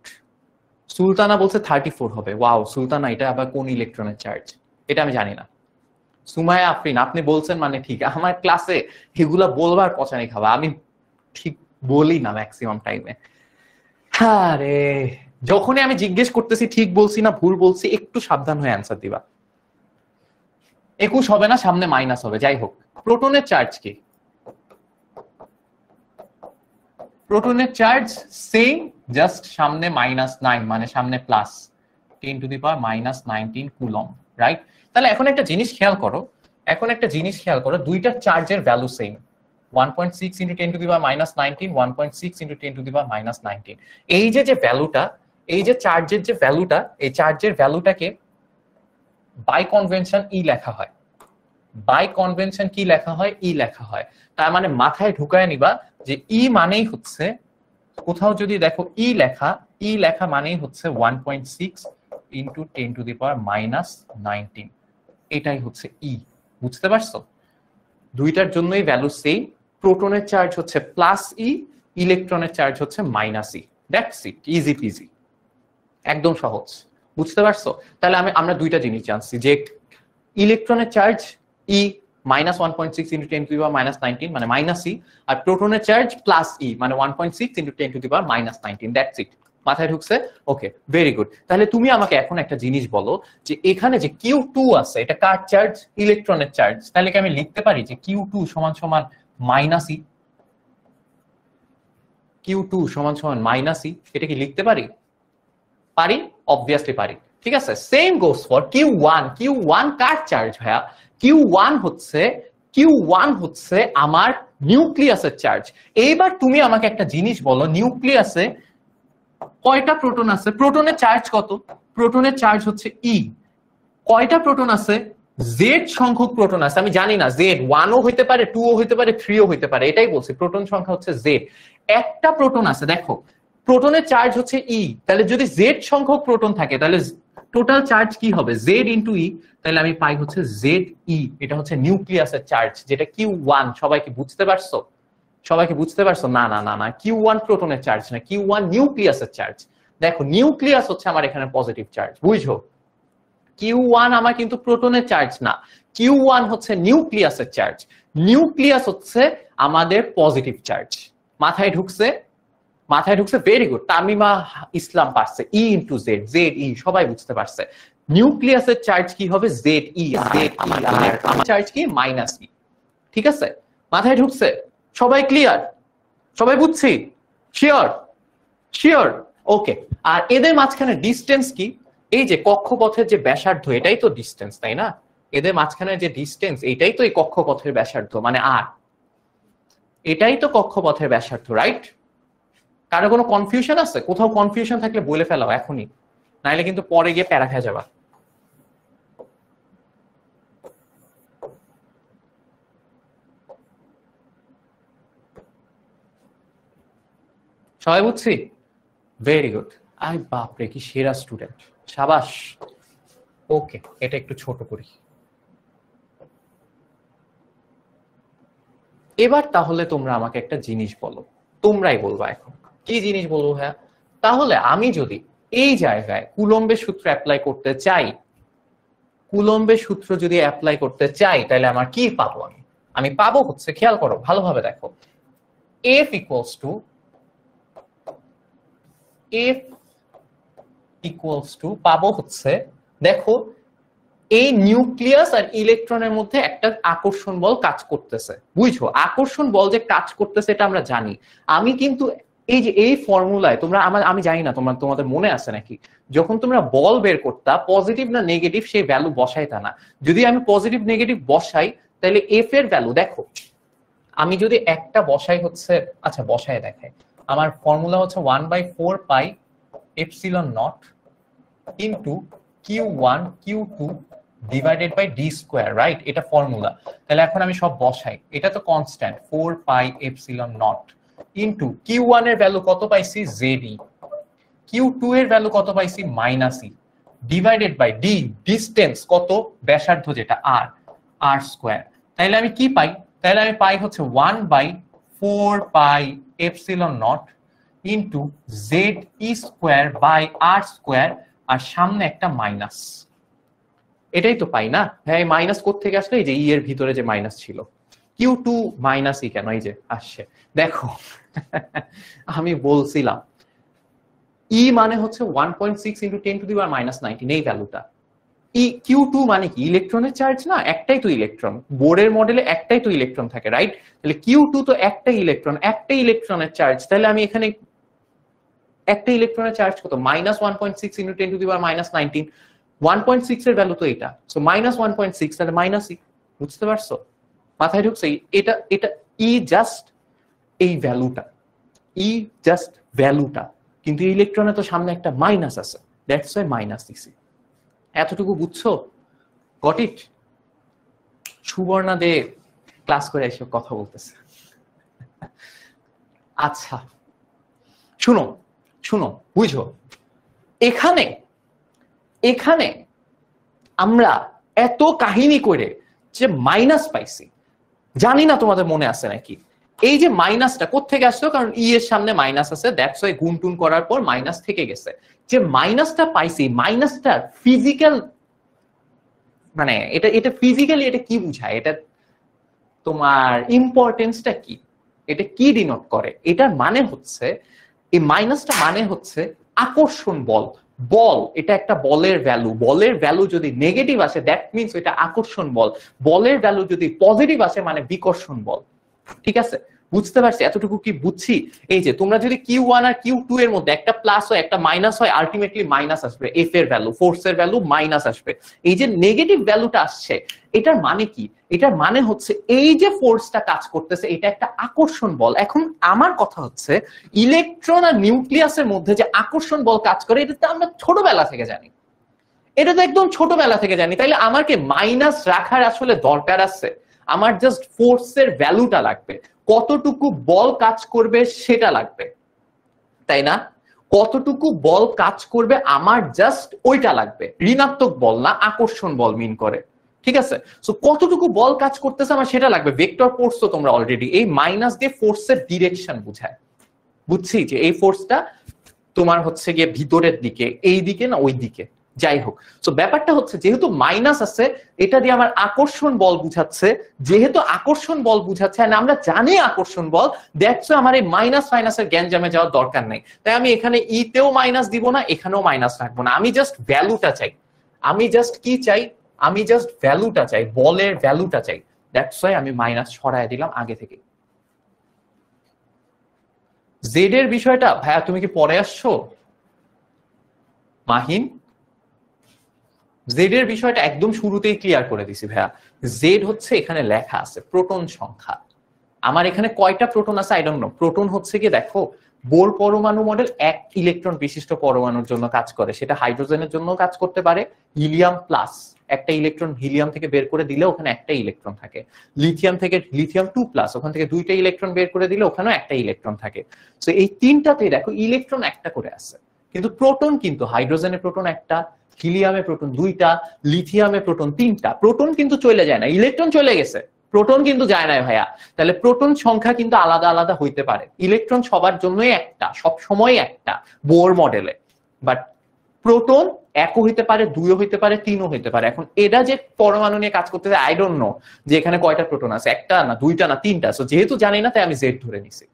সুলতানা বলছে 34 হবে। ওয়াও, সুলতানা এটা আবার কোন ইলেকট্রনের চার্জ? এটা আমি জানি না। সুমায়া আফরিন আপনি বলছেন মানে ঠিক, আমার ক্লাসে এগুলা বলবার পচানি খাওয়া, আমি ঠিক বলি না ম্যাক্সিমাম টাইমে। আরে যখনই আমি জিজ্ঞেস করতেছি ঠিক বলছি না ভুল বলছি, একটু সাবধান হয়ে অ্যান্সার দিবা। 21 হবে না, সামনে মাইনাস হবে। যাই হোক, প্রোটনের চার্জ কি? প্রোটনের চার্জ সেম, জাস্ট সামনে -9 মানে সামনে প্লাস 10⁻⁻19 কুলম, রাইট? তাহলে এখন একটা জিনিস খেয়াল করো, দুইটা চার্জের ভ্যালু সেম, 1.6 × 10⁻⁻19, 1.6 × 10⁻⁻19। এই যে ভ্যালুটা, এই যে চার্জের যে ভ্যালুটা, এই চার্জের ভ্যালুটাকে বাই কনভেনশন ই লেখা হয়, বাই কনভেনশন কি লেখা হয়? ই লেখা হয়। তার মানে মাথায় ঢুকায় নিবা যে ই মানেই হচ্ছে, কোথাও যদি দেখো ই লেখা মানেই হচ্ছে 1.6 × 10⁻⁻19, এটাই হচ্ছে ই। বুঝতে পারছো? দুইটার জন্যই ভ্যালু সেম। প্রোটনের চার্জ হচ্ছে প্লাস ই, ইলেকট্রনের চার্জ হচ্ছে minus E. That's it, easy PG, একদম সহজ। বুঝতে পারছো? তাহলে আমরা দুইটা জিনিস জানছি, যে ইলেকট্রনের চার্জ ই -1.6 × 10⁻⁻19 মানে মাইনাস ই, আর প্রোটনের চার্জ প্লাস ই মানে 1.6 × 10⁻⁻19। That's it. মাথায় ঢুকছে? ওকে, ভেরি গুড। তাহলে তুমি আমাকে এখন একটা জিনিস বলো, যে এখানে যে Q2 আছে, এটা কার চার্জ? ইলেকট্রনের চার্জ। তাহলে কি আমি লিখতে পারি যে Q2 সমান সমান মাইনাস ই? Q2 সমান সমান মাইনাস ই, এটা কি লিখতে পারি? পারি, অবভিয়াসলি পারি। ঠিক আছে, same goes for Q1। Q1 car charge ভাইয়া? Q1 হচ্ছে আমার নিউক্লিয়াসের চার্জ। এইবার তুমি আমাকে একটা জিনিস বলো, নিউক্লিয়াসে কয়টা প্রোটন আছে? প্রোটনের চার্জ কত? প্রোটনের চার্জ হচ্ছে ই। কয়টা প্রোটন আছে? জেড সংখ্যক প্রোটন আছে। আমি জানি না, জেড 1ও হইতে পারে, 2ও হইতে পারে, 3ও হইতে পারে, এটাই বলছি। প্রোটন সংখ্যা হচ্ছে জেড। একটা প্রোটন আছে, দেখো প্রোটনের চার্জ হচ্ছে ই, তাহলে যদি জেড সংখ্যক প্রোটন থাকে তাহলে টোটাল চার্জ কি হবে? জেড ইন্টু ই। তাহলে আমি পাই হচ্ছে জেড ই। এটা হচ্ছে নিউক্লিয়াসের চার্জ, যেটা Q1। সবাইকে বুঝতে পারছো? না না না না, Q1 প্রোটনের চার্জ না, Q1 নিউক্লিয়াসের চার্জ। দেখো নিউক্লিয়াস হচ্ছে আমার এখানে পজিটিভ চার্জ, বুঝছো? Q1 আমার কিন্তু প্রোটনের চার্জ না, Q1 হচ্ছে নিউক্লিয়াসের চার্জ। নিউক্লিয়াস হচ্ছে আমাদের পজিটিভ চার্জ। মাথায় ঢুকছে? Very good. তামিমা ইসলাম পারছে। ই ইন্টু জেড, জেড ই, সবাই বুঝতে পারছে। নিউক্লিয়াসের চার্জ কি হবে? Z E. আর আমার চার্জ কি? Minus E. ঠিক আছে, মাথায় ঢুকছে? সবাই ক্লিয়ার? সবাই বুঝছি? শিওর? শিওর? ওকে। আর এদের মাঝখানে ডিস্টেন্স কি? এই যে কক্ষপথের যে ব্যাসার্ধ, এটাই তো ডিস্টেন্স, তাই না? এদের মাঝখানে যে ডিস্টেন্স, এটাই তো এই কক্ষপথের ব্যাসার্ধ, মানে আর এটাই তো কক্ষপথের ব্যাসার্ধ, রাইট? কারো কোনো কনফিউশন আছে? কোথাও কনফিউশন থাকলে বলে ফেলাও এখনই, নাইলে কিন্তু পরে গিয়ে প্যারা খেয়ে যাবা। সবাই বুঝছি? Very good. আই বাপরে, কি সেরা স্টুডেন্ট, সাবাস। ওকে, এটা একটু ছোট করি। এবার তাহলে তোমরা আমাকে একটা জিনিস বলো, তোমরাই বলবা এখন। কি জিনিস বলবো হ্যাঁ? তাহলে আমি যদি এই জায়গায় কুলম্বের সূত্র অ্যাপ্লাই করতে চাই, তাহলে আমার কি পাবো? আমি পাবো হচ্ছে, খেয়াল করো ভালোভাবে, দেখো F ইকুয়ালস টু পাবো হচ্ছে, দেখো এই নিউক্লিয়াস আর ইলেকট্রনের মধ্যে একটা আকর্ষণ বল কাজ করতেছে, বুঝছো? আকর্ষণ বল যে কাজ করতেছে এটা আমরা জানি। আমি কিন্তু এই যে এই ফর্মুলায় তোমরা, আমি জানি না তোমাদের মনে আছে নাকি, যখন তোমরা বল বের করতা, পজিটিভ না নেগেটিভ সেই ভ্যালু বসাইতা না। যদি আমি পজিটিভ নেগেটিভ বসাই, তাহলে এফ এর ভ্যালু দেখো, আমি যদি একটা বসাই হচ্ছে, আচ্ছা বসায় দেখাই, আমার ফর্মুলা হচ্ছে 1/4 pi epsilon naught into Q1 Q2 divided by D square, right? এটা ফর্মুলা। তাহলে এখন আমি সব বসাই, এটা তো constant 4 pi epsilon naught into Q1 এর ভ্যালু কত পাইছি? Z E. Q2 এর ভ্যালু কত পাইছি? Minus E, divided by D, distance কত? ব্যাসার্ধ যেটা আর, আর স্কোয়ার। তাহলে আমি কি পাই? তাহলে আমি পাই হচ্ছে 1/4 pi epsilon naught into Z E square by R square, আর সামনে একটা মাইনাস। এটাই তো পাই না? হ্যাঁ, এই মাইনাস কোত্থেকে আসলে? এই যে ই এর ভিতরে যে মাইনাস ছিল। Q2 মাইনাস ই কেন? এই যে আসছে, দেখো আমি বলছিলাম ই মানে হচ্ছে 1.6 × 10⁻⁻19, এই ভ্যালুটা। Q2 মানে কি ইলেকট্রনের চার্জ না, একটাই তো ইলেকট্রন, বোরের মডেলে একটাই তো ইলেকট্রন থাকে, রাইট? তাহলে Q2 তো একটাই ইলেকট্রনের চার্জ, তাহলে আমি এখানে একটা ইলেকট্রনের চার্জ কত, -1.6 × 10⁻−19, 1.6 এর ভ্যালু তো এটা, সো -1.6, তাহলে মাইনাসই। বুঝতে পারছো? মাথায় ঢুকছে? এটা এটা জাস্ট এই ভ্যালুটা, জাস্ট ভ্যালুটা, কিন্তু ইলেকট্রনে তো সামনে একটা মাইনাস আছে, দ্যাটস ওয়াই মাইনাস দিছি। এতটুকু বুঝছো? Got it? সুবর্ণা দে ক্লাস করে এসব কথা বলতেছে। আচ্ছা শুনো শুনো, বুঝো, এখানে এখানে আমরা এত কাহিনী করে যে মাইনাস পাইছি, জানি না তোমাদের মনে আছে নাকি? এই যে মাইনাসটা কোত্থেকে আসলো, কারণ এর সামনে মাইনাস আছে, দ্যাটস ওয়াই গুণ টুন করার পর মাইনাস থেকে গেছে। যে মাইনাসটা পাইছি, মাইনাসটা ফিজিক্যাল, মানে এটা এটা ফিজিক্যালি এটা কি বুঝায়, এটা তোমার ইম্পর্টেন্সটা কি, এটা কি ডিনোট করে? এটার মানে হচ্ছে, এই মাইনাসটা মানে হচ্ছে আকর্ষণ বল। বল এটা একটা বলের ভ্যালু, বলের ভ্যালু যদি নেগেটিভ আসে দ্যাট মিনস এটা আকর্ষণ বল, বলের ভ্যালু যদি পজিটিভ আসে মানে বিকর্ষণ বল। ঠিক আছে? বুঝতে পারছি? এতটুকু কি বুঝছি? এই যে তোমরা যদি Q1 আর Q2 এর মধ্যে একটা প্লাস হয় একটা মাইনাস হয়, আলটিমেটলি মাইনাস আসবে, এফ এর ভ্যালু, ফোর্সের ভ্যালু মাইনাস আসবে। এই যে নেগেটিভ ভ্যালুটা আসছে, এটার মানে কি? এটার মানে হচ্ছে এই যে ফোর্সটা কাজ করতেছে এটা একটা আকর্ষণ বল। এখন আমার কথা হচ্ছে ইলেকট্রন আর নিউক্লিয়াসের মধ্যে যে আকর্ষণ বল কাজ করে এটা তো আমরা ছোটবেলা থেকে জানি, এটা তো একদম ছোটবেলা থেকে জানি, তাইলে আমাকে মাইনাস রাখার আসলে দরকার আছে? আমার জাস্ট ফোর্সের ভ্যালুটা লাগবে, কতটুকু বল কাজ করবে সেটা লাগবে, তাই না? কতটুকু বল কাজ করবে আমার জাস্ট ওইটা লাগবে, ঋণাত্মক বল না, আকর্ষণ বল মিন করে। ঠিক আছে? সো কতটুকু বল কাজ করতেছে আমার সেটা লাগবে। ভেক্টর ফোর্স তো তোমরা অলরেডি, এই মাইনাস দিয়ে ফোর্সের ডিরেকশন বুঝায়, বুঝছি যে এই ফোর্সটা তোমার হচ্ছে গিয়ে ভিতরের দিকে, এই দিকে না ওই দিকে, যাই হোক। তো ব্যাপারটা হচ্ছে যেহেতু মাইনাস আছে এটা দিয়ে আমার আকর্ষণ বল বুঝাচ্ছে, যেহেতু আকর্ষণ বল বুঝাচ্ছে আর আমরা জানি আকর্ষণ বল, দ্যাটস আমার এই মাইনাস মাইনাসের গ্যাঞ্জামে যাওয়ার দরকার নেই। তাই আমি এখানে তেও মাইনাস দিব না, এখানেও মাইনাস রাখবো না, আমি জাস্ট ভ্যালুটা চাই। আমি জাস্ট কি চাই? আমি জাস্ট ভ্যালুটা চাই, বলের ভ্যালুটা চাই, দ্যাটস ওয়াই আমি মাইনাস সরায় দিলাম আগে থেকে। জেড এর বিষয়টা ভাইয়া তুমি কি পরে আসছো? মাহিন, জেড এর বিষয়টা একদম শুরুতেই ক্লিয়ার করে দিছি ভাইয়া। জেড হচ্ছে এখানে লেখা আছে প্রোটন সংখ্যা, আমার এখানে কয়টা প্রোটন আছে আই ডোন্ট নো। প্রোটন হচ্ছে কি দেখো, বোর পরমাণু মডেল এক ইলেকট্রন বিশিষ্ট পরমাণুর জন্য কাজ করে, সেটা হাইড্রোজেনের জন্য কাজ করতে পারে। হিলিয়াম প্লাস, একটা ইলেকট্রন হিলিয়াম থেকে বের করে দিলে ওখানে একটা ইলেকট্রন থাকে। লিথিয়াম থেকে লিথিয়াম 2 প্লাস, ওখান থেকে দুইটা ইলেকট্রন বের করে দিলে ওখানেও একটা ইলেকট্রন থাকে। তো এই তিনটাতেই দেখো ইলেকট্রন একটা করে আছে, কিন্তু প্রোটন কিন্তু হাইড্রোজেনে প্রোটন একটা, হিলিয়ামে প্রোটন দুইটা, লিথিয়ামে প্রোটন তিনটা। প্রোটন কিন্তু চলে যায় না, ইলেকট্রন চলে গেছে, প্রোটন কিন্তু যায় না ভাইয়া। তাহলে প্রোটন সংখ্যা কিন্তু আলাদা আলাদা হইতে পারে, ইলেকট্রন সবার জন্যই একটা, সব সময় একটা বোর মডেলে, বাট প্রোটন একও হইতে পারে, দুইও হইতে পারে, তিনও হইতে পারে। এখন এটা যে পরমাণু নিয়ে কাজ করতেছে আই ডোন্ট নো যে এখানে কয়টা প্রোটন আছে, একটা না দুইটা না তিনটা। সো যেহেতু জানি না তাই আমি জেড ধরে নিছি।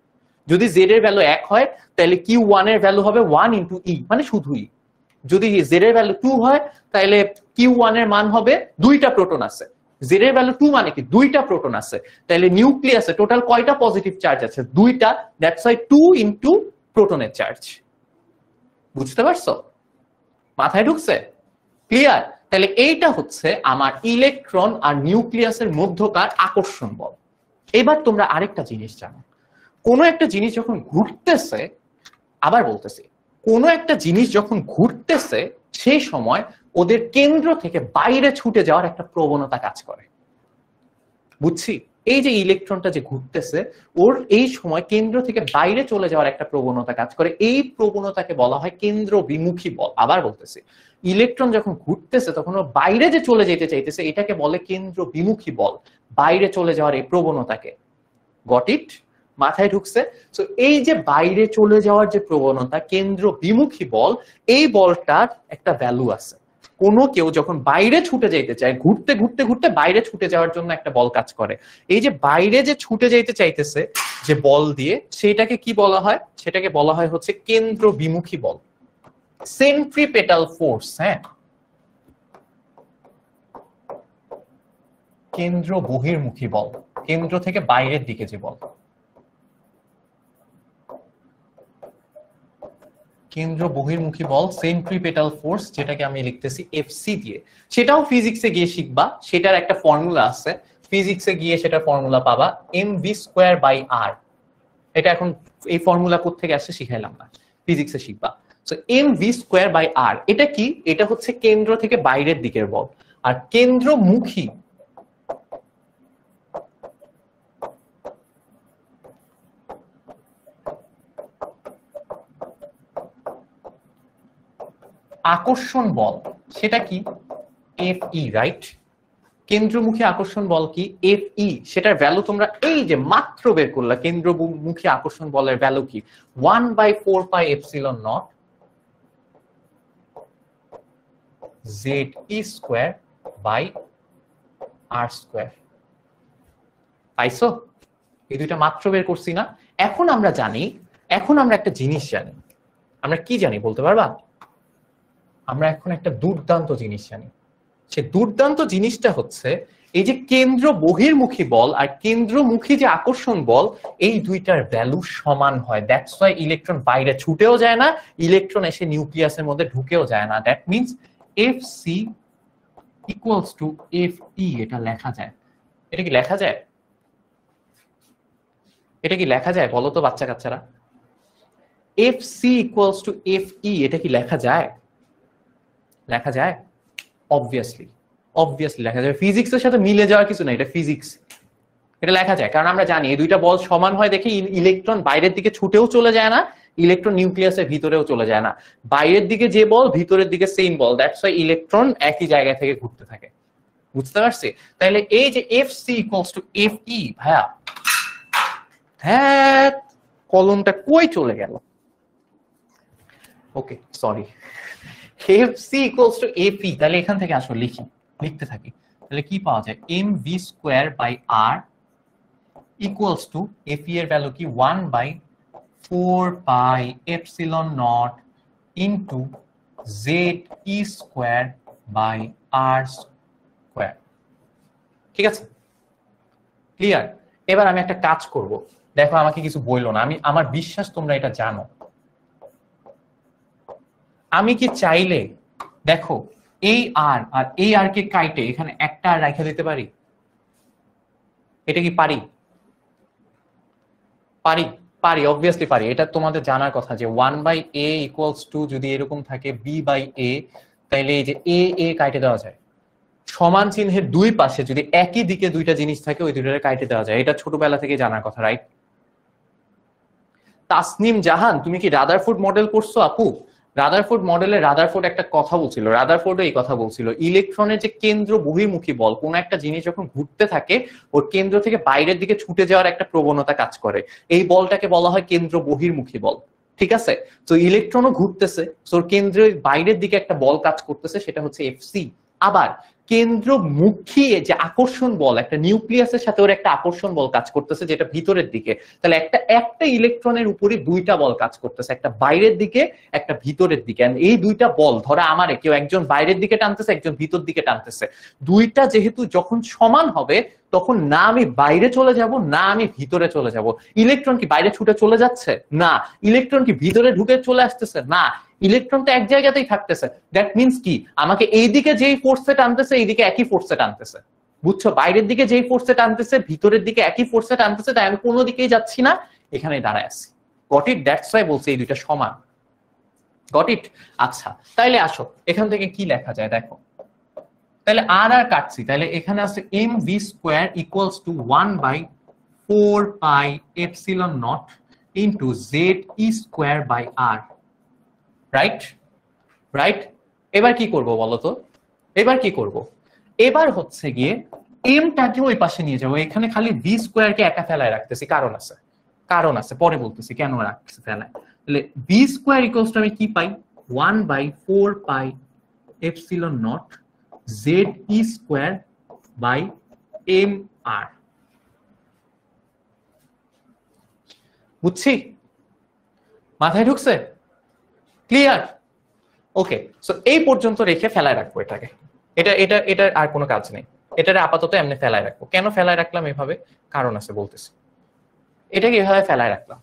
যদি জেড এর ভ্যালু 1 হয় তাহলে Q1 এর ভ্যালু হবে 1 × E, মানে শুধু E। যদি জেড এর ভ্যালু 2 হয় তাহলে Q1 এর মান হবে দুইটা প্রোটন আছে, জেড এর ভ্যালু 2 মানে কি দুইটা প্রোটন আছে, তাহলে নিউক্লিয়াসে টোটাল কয়টা পজিটিভ চার্জ আছে, দুইটা, দ্যাটস ওয়াই 2 × প্রোটনের চার্জ। বুঝতে পারছো? মাথায় ঢুকছে? ক্লিয়ার? তাহলে এইটা হচ্ছে আমার ইলেকট্রন আর নিউক্লিয়াসের মধ্যকার আকর্ষণ বল। এবার তোমরা আরেকটা জিনিস জানো, কোনো একটা জিনিস যখন ঘুরতেছে, আবার বলতেছি, কোনো একটা জিনিস যখন ঘুরতেছে সেই সময় ওদের কেন্দ্র থেকে বাইরে ছুটে যাওয়ার একটা প্রবণতা কাজ করে। বুঝছি? এই যে ইলেকট্রনটা যে ঘুরতেছে ওর এই সময় কেন্দ্র থেকে বাইরে চলে যাওয়ার একটা প্রবণতা কাজ করে, এই প্রবণতাকে বলা হয় কেন্দ্র বিমুখী বল। আবার বলতেছি, ইলেকট্রন যখন ঘুরতেছে তখন ও বাইরে যে চলে যেতে চাইতেছে এটাকে বলে কেন্দ্র বিমুখী বল, বাইরে চলে যাওয়ার এই প্রবণতাকে। Got it? মাথায় ঢুকছে? তো এই যে বাইরে চলে যাওয়ার যে প্রবণতা, কেন্দ্র বিমুখী বল, এই বলটার একটা ভ্যালু আছে। কোনো কেউ যখন বাইরে ছুটে যাইতে চায়, ঘুরতে ঘুরতে ঘুরতে বাইরে ছুটে যাওয়ার জন্য একটা বল কাজ করে। এই যে বাইরে যে ছুটে যাইতে চাইতেছে যে বল দিয়ে, সেটাকে কি বলা হয়? সেটাকে বলা হয় হচ্ছে কেন্দ্র বিমুখী বল, সেন্ট্রিপেটাল ফোর্স। হ্যাঁ, কেন্দ্র বহির্মুখী বল, কেন্দ্র থেকে বাইরের দিকে যে বল, কেন্দ্র বহির্মুখী বল সেন্ট্রিপেটাল ফোর্স, যেটাকে আমি লিখতেছি এফসি দিয়ে, সেটাও ফিজিক্সে গিয়ে শিখবা, সেটার একটা ফর্মুলা আছে, ফিজিক্সে গিয়ে সেটা ফর্মুলা পাবা mv²/r। এটা এখন এই ফর্মুলা কোথা থেকে আসছে শিখাইলাম না, ফিজিক্সে শিখবা। সো mv²/r এটা কি? এটা হচ্ছে কেন্দ্র থেকে বাইরের দিকের বল। আর কেন্দ্রমুখী আকর্ষণ বল সেটা কি? Fe, right? কেন্দ্রমুখী আকর্ষণ বল কি? Fe। সেটার ভ্যালু তোমরা এই যে মাত্র বের করলা, কেন্দ্রমুখী আকর্ষণ বলের ভ্যালু কি? 1/4πε0 ze²/r²। পাইছো? এই দুইটা মাত্র বের করছি না? এখন আমরা জানি, এখন আমরা একটা জিনিস জানি। আমরা কি জানি বলতে পারবা? আমরা এখন একটা দুর্দান্ত জিনিস জানি। সে দুর্দান্ত জিনিসটা হচ্ছে এই যে কেন্দ্র বহির্মুখী বল আর কেন্দ্রমুখী যে আকর্ষণ বল, এই দুইটার ভ্যালু সমান হয়। দ্যাটস ওয়াই ইলেকট্রন বাইরে ছুটেও যায় না, ইলেকট্রন এসে নিউক্লিয়াসের মধ্যে ঢুকেও যায় না। That means Fc equals to Fe। এটা লেখা যায়। এটা কি লেখা যায়? এটা কি লেখা যায় বলো তো বাচ্চা কাচ্চারা? Fc ইকুয়ালস টু Fe এটা কি লেখা যায়? লেখা যায়? অবভিয়াসলি লেখা যায়। ফিজিক্সের সাথে মিলে যাওয়ার কিছু না, এটা ফিজিক্স। এটা লেখা যায় কারণ আমরা জানি এই দুইটা বল সমান হয় দেখে ইলেকট্রন বাইরের দিকে ছুটেও চলে যায় না, ইলেকট্রন নিউক্লিয়াসের ভিতরেও চলে যায় না। বাইরের দিকে যে বল, ভিতরের দিকে same ball, that's why electron একই জায়গা থেকে ঘুরতে থাকে। বুঝতে পারছি? তাহলে এই যে Fc ইকুয়ালস টু Fe, ভাইয়া হ্যাঁ কলমটা কই চলে গেল? ওকে sorry, Fc equals to Fe। তাহলে এখান থেকে আসো লিখতে থাকি। তাহলে কি পাওয়া যায়? mv²/r ইকুয়ালস টু Fe এর ভ্যালু কি? 1/4πε0 ইনটু ze²/r²। ঠিক আছে? ক্লিয়ার? এবার আমি একটা কাজ করব, দেখো আমাকে কিছু বললো না, আমার বিশ্বাস তোমরা এটা জানো। আমি কি চাইলে দেখো এই আর এই আর কে কাইটে এখানে একটা আর রেখে দিতে পারি? এটা কি পারি? পারি অবভিয়াসলি পারি। এটা তোমাদের জানার কথা যে 1/a ইকুয়ালস টু যদি এরকম থাকে b/a, তাহলে এই যে a কাইটে দেওয়া যায়। সমান চিহ্নের দুই পাশে যদি একই দিকে দুইটা জিনিস থাকে, ওই দুইটারে কাইটে দেওয়া যায়। এটা ছোটবেলা থেকে জানার কথা, রাইট? তাসনিম জাহান, তুমি কি রাদারফোর্ড মডেল পড়ছো আপু? রাদারফোর্ড মডেলে রাদারফোর্ড একটা কথা বলছিল, রাদারফোর্ডও এই কথা বলছিল, ইলেকট্রনের যে কেন্দ্র বহির্মুখী বল, কোন একটা জিনিস যখন ঘুরতে থাকে ওর কেন্দ্র থেকে বাইরের দিকে ছুটে যাওয়ার একটা প্রবণতা কাজ করে, এই বলটাকে বলা হয় কেন্দ্র বহির্মুখী বল। ঠিক আছে? তো ইলেকট্রনও ঘুরতেছে, ওর কেন্দ্রের বাইরের দিকে একটা বল কাজ করতেছে, সেটা হচ্ছে Fc। আবার কেন্দ্রমুখী যে আকর্ষণ বল, একটা নিউক্লিয়াসের সাথে ওর একটা আকর্ষণ বল কাজ করতেছে যেটা ভিতরের দিকে। তাহলে একটা ইলেকট্রনের উপরে দুইটা বল কাজ করতেছে, একটা বাইরের দিকে একটা ভিতরের দিকে। এই দুইটা বল ধরো আমারে কেউ একজন বাইরের দিকে টানতেছে, একজন ভিতর দিকে টানতেছে, দুইটা যেহেতু যখন সমান হবে তখন না আমি বাইরে চলে যাব না আমি ভিতরে চলে যাব। ইলেকট্রন কি বাইরে ছুটে চলে যাচ্ছে? না। ইলেকট্রন কি ভিতরে ঢুকে চলে আসতেছে? না। ইলেকট্রন তো এক জায়গাতেই থাকতেছে। দ্যাট মিন্স কি, আমাকে এইদিকে যেই ফোর্সে টানতেছে এইদিকে একই ফোর্সে টানতেছে। বুঝছো? বাইরের দিকে যেই ফোর্সে টানতেছে ভিতরের দিকে একই ফোর্সে টানতেছে, তাই আমি কোনো দিকেই যাচ্ছি না, এখানে দাঁড়ায় আছি। Got it? দ্যাটস ওয়াই বলছে এই দুইটা সমান। Got it? আচ্ছা তাইলে আসো এখান থেকে কি লেখা যায় দেখো। তাহলে আর কাটছি, তাহলে এখানে আছে mv² equals to 1/4πε0 into ze²/r। Right? এবার কি করব বলো তো? এবার কি করব? এবার হচ্ছে গিয়ে এমটাকে ওই পাশে নিয়ে যাবো, এখানে খালি v² কে একা ফেলায় রাখতেছি, কারণ আছে পরে বলতেছি কেন রাখতেছি ফেলায়। তাহলে v² ইকুয়ালস টু আমি কি পাই? 1/4πε0 ze²/mr। বুঝছি? মাথায় ঢুকছে? ক্লিয়ার? ওকে, সো এই পর্যন্ত রেখে ফেলায় রাখবো এটাকে। এটা আর কোনো কাজ নেই। এটারে আপাতত এমনি ফেলায় রাখবো। কেন ফেলায় রাখলাম এভাবে? কারণ আছে, বলতেছি। এটাকে এভাবে ফেলায় রাখলাম।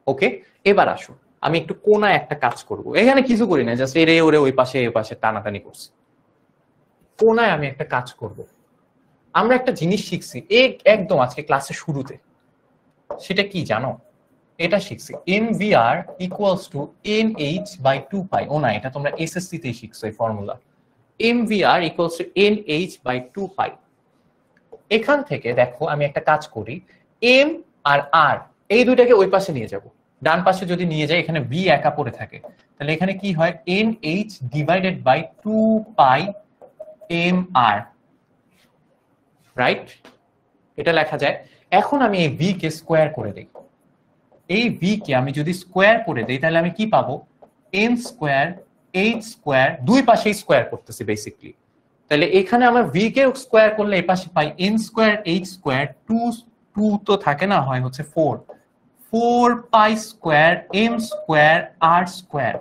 ওকে, এবার আসো আমি একটু কোনায় একটা কাজ করব। এখানে কিছু করি না, জাস্ট এরে ওরে ওই পাশে ওই পাশে টানাটানি করছি। কোনায় আমি একটা কাজ করব। আমরা একটা জিনিস শিখছি একদম আজকে ক্লাসের শুরুতে, সেটা কি জানো? এটা শিখছি, mvr ইকুয়ালস টু nh/2 পাই। ও না, এটা তোমরা এসএসসি তে শিখছো এই formula. mvr equals to nh/2 পাই। এখান থেকে দেখো আমি একটা কাজ করি, এম আর আর এই দুইটাকে ওই পাশে নিয়ে যাব। ডান পাশে যদি নিয়ে যাই, এখানে ভি একা পড়ে থাকে, তাহলে এখানে কি হয়, nh/2 রাইট? এটা লেখা যায়। এখন আমি এই ভি কে স্কোয়ার করে দিই। এই ভি কে আমি যদি স্কোয়ার করে দিই, তাহলে আমি কি পাবো, এন স্কোয়ার এইচ স্কোয়ার, দুই পাশে স্কোয়ার করতেছি বেসিকলি। তাহলে এখানে আমার ভি কে স্কোয়ার করলে এই পাশে pi N square H square, two তো থাকে না, হয় হচ্ছে 4 pi square M square R square.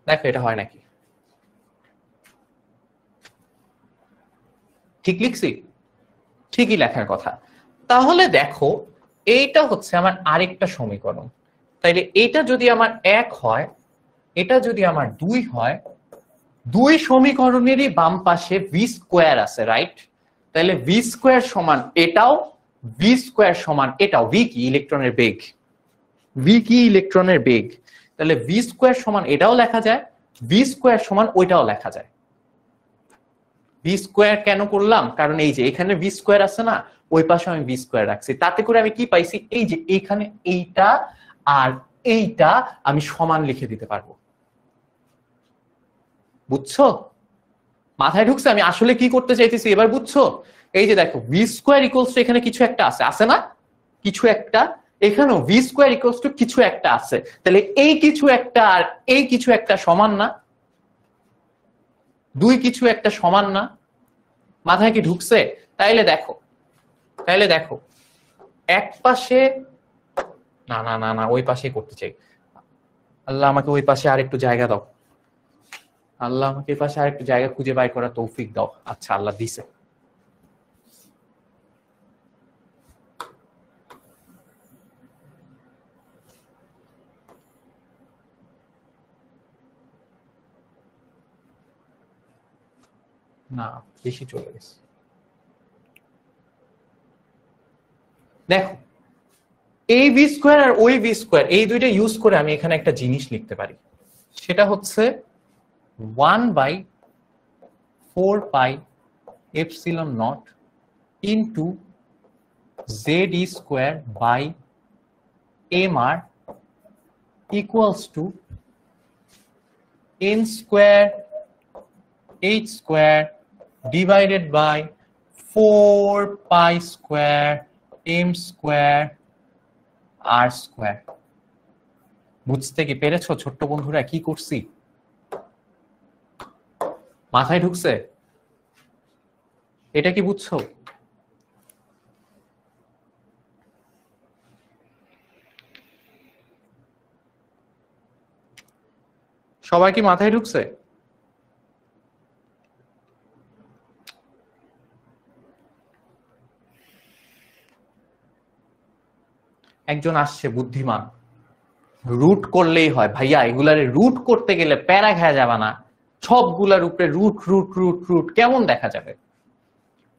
দেখো এটা হয় নাকি? ঠিক লিখছি? ঠিকই লেখার কথা। তাহলে দেখো এইটা হচ্ছে আমার আরেকটা সমীকরণ। তাইলে এটা যদি আমার 1 হয়, এটা যদি আমার 2 হয়, দুই সমীকরণেরই বাম পাশে ভি স্কোয়ার আছে, রাইট? তাহলে ভি স্কোয়ার সমান এটাও, ভি স্কোয়ার সমান এটাও। ভি কি? ইলেকট্রনের বেগ। ভি কি? ইলেকট্রনের বেগ। তাহলে ভি স্কোয়ার সমান এটাও লেখা যায়, ভি স্কোয়ার সমান ওইটাও লেখা যায়। ভি স্কোয়ার কেন করলাম? কারণ এই যে এখানে ভি স্কোয়ার আছে না, ওই পাশে আমি ভি স্কোয়ার রাখছি। তাতে করে আমি কি পাইছি, এই যে এখানে এইটা আর এইটা আমি সমান লিখে দিতে পারবো। বুঝছো? মাথায় ঢুকছে আমি আসলে কি করতে চাইতেছি? এবার বুঝছো? এই যে দেখো, ভি স্কোয়ার ইকুয়ালস টু এখানে কিছু একটা আছে, আছে না? কিছু একটা। এখানেও ভি স্কোয়ার ইকুয়ালস টু কিছু একটা আছে। তাহলে এই কিছু একটা আর এই কিছু একটা সমান না? দুই কিছু একটা সমান না? মাথায় কি ঢুকছে? তাইলে দেখো, তাইলে দেখো এক পাশে, না না না না, ওই পাশেই করতে চাই। আল্লাহ আমাকে ওই পাশে আর একটু জায়গা দাও। আল্লাহ আমাকে এই পাশে আর একটু জায়গা খুঁজে বাই করা তৌফিক দাও। আচ্ছা, আল্লাহ দিছে। না, বেশি চলে গেছে। দেখো, এই ভি স্কোয়ার আর ওই ভি স্কোয়ার, এই দুইটা ইউজ করে আমি এখানে একটা জিনিস লিখতে পারি। সেটা হচ্ছে 1/4 pi epsilon naught into Z E square by M R equals to N square H square divided by 4 pi square M square R square. বুঝতে কি পেরেছো ছোট্ট বন্ধুরা কি করছি? মাথায় ঢুকছে? এটা কি বুঝছো? সবাই কি মাথায় ঢুকছে? একজন আসছে বুদ্ধিমান, রুট করলেই হয় ভাইয়া, এগুলারে রুট করতে গেলে প্যারা খাওয়া যাবে না। সবগুলার উপরে রুট রুট রুট রুট কেমন দেখা যাবে?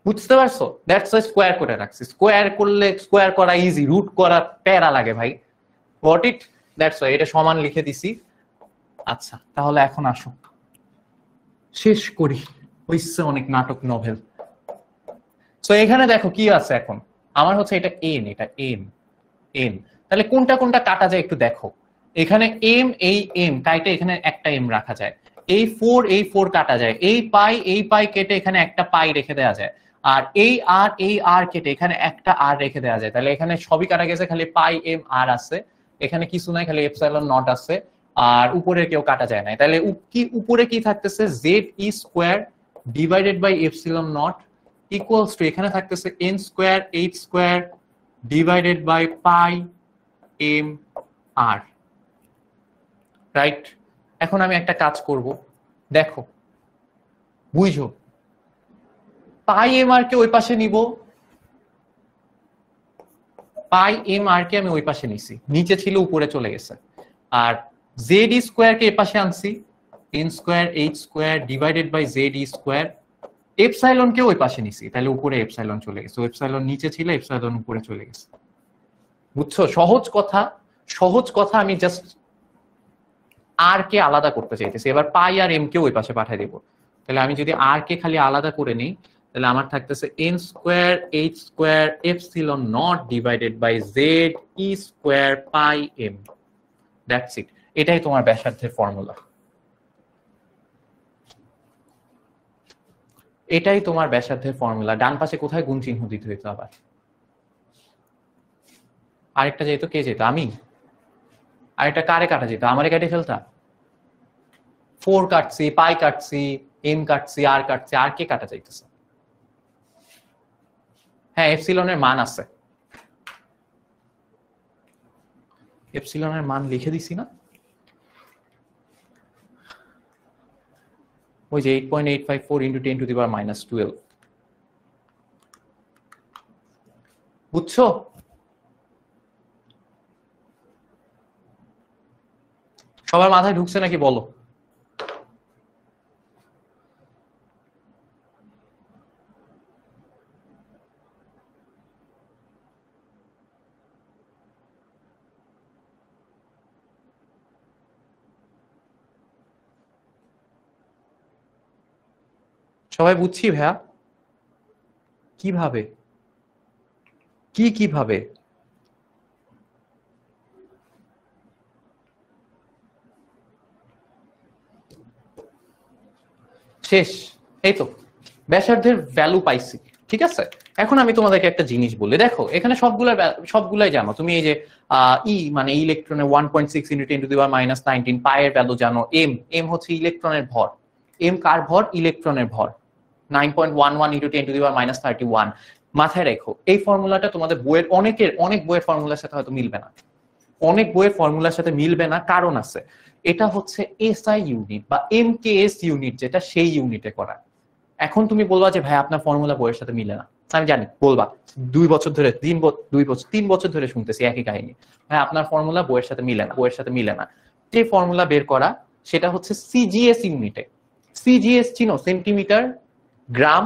বুঝতে পারছো? দ্যাটস ওয়াই স্কোয়ার করে রাখছি। স্কোয়ার করলে স্কোয়ার করা ইজি, রুট করা প্যারা লাগে ভাই। হোয়াট ইট, দ্যাটস ওয়াই এটা সমান লিখে দিছি। আচ্ছা, তাহলে এখন আসো শেষ করি, হইছে অনেক নাটক নভেল। তো এখানে দেখো কি আছে এখন, আমার হচ্ছে এটা এন, এটা এন, এন। তাহলে কোনটা কোনটা কাটা যায় একটু দেখো। এখানে এম, এই এম কাইটে এখানে একটা এম রাখা যায়। এই ফোর কাটা যায়। এই পাই কেটে এখানে একটা পাই রেখে দেওয়া যায়। আর এই আর কেটে এখানে একটা আর রেখে দেওয়া যায়। তাহলে এখানে সবই কাটা গেছে, খালি পাই এম আর আছে। এখানে কিছু নাই, খালি এপসাইলন নট আছে। আর উপরে কেউ কাটা যায় না। তাহলে কি উপরে কি থাকতেছে, Z E square divided by epsilon naught equals to এখানে থাকতেছে N square H square divided by pi M R, right? এখন আমি একটা কাজ করব, দেখো বুঝো, পাই এম আর কে ওই পাশে নিব, পাই এম আর কে আমি ওই পাশে নিছি, নিচে ছিল উপরে চলে গেছে। আর জেড স্কোয়ার কে এ পাশে আনছি, N square H square divided by Z square, epsilon কে ওই পাশে নিছি, তাহলে উপরে এপসাইলন চলে গেছে, এপসাইলন নিচে ছিল এপসাইলন উপরে চলে গেছে। বুঝছো? সহজ কথা, সহজ কথা। আমি জাস্ট আর কে আলাদা করতে চাইতেছি, এবার পাই আর এম কে ওই পাশে পাঠিয়ে দেবো। তাহলে আমি যদি আর কে খালি আলাদা করে নিই, তাহলে আমার থাকতেছে N square H square epsilon naught divided by Z E square pi M. That's it. এটাই তোমার ব্যাসার্ধের ফর্মুলা, এটাই তোমার ব্যাসার্ধের ফর্মুলা। ডান পাশে কোথায় গুণ চিহ্ন দিতে হইতো আবার? আরেকটা যেত কে যেত? আমি। আরেকটা কারে কাটা যেত? আমারে কেটে ফেলতা। 4 কাটছি, পাই কাটছি, এম কাটছি, আর কাটছি, আর কে কাটা যাইতেছে? হ্যাঁ, এপসিলনের মান আছে, এপসিলনের মান লিখে দিছি না ওই যে 8.854 ইন্টু 10 টু দি পাওয়ার -12। বুঝছো? সবার মাথায় ঢুকছে নাকি বলো? সবাই বুঝছি ভাইয়া? কিভাবে? কিভাবে? শেষ। এই তো ব্যাসার্ধের ভ্যালু পাইছি, ঠিক আছে। এখন আমি তোমাদেরকে একটা জিনিস বলি, দেখো এখানে সবগুলাই জানো তুমি। এই যে ই মানে ইলেকট্রনের 1.6 ইন্টু 10 টু দি পাওয়ার -19, পায়ের ভ্যালু জানো। এম, এম হচ্ছে ইলেকট্রনের ভর। এম কার ভর? ইলেকট্রনের ভর। 9.11 ইন্টু 10 টু দি পাওয়ার -31। মাথায় রেখো এই ফর্মুলাটা তোমাদের বইয়ের অনেক বইয়ের ফর্মুলার সাথে হয়তো মিলবে না, অনেক বইয়ের ফর্মুলার সাথে মিলবে না, কারণ আছে। এটা হচ্ছে এসআই ইউনিট বা এমকেএস ইউনিট, যেটা সেই ইউনিটে করা। এখন তুমি বলবা যে ভাই আপনার ফর্মুলা বইয়ের সাথে মিলে না, আমি জানি বলবা। 2 বছর ধরে 3 বছর ধরে শুনতেছি একই কাহিনী, ভাই আপনার ফর্মুলা বইয়ের সাথে মিলে না, বইয়ের সাথে মিলে না। যে ফর্মুলা বের করা সেটা হচ্ছে সিজিএস ইউনিটে। সিজিএস চিনো? সেন্টিমিটার গ্রাম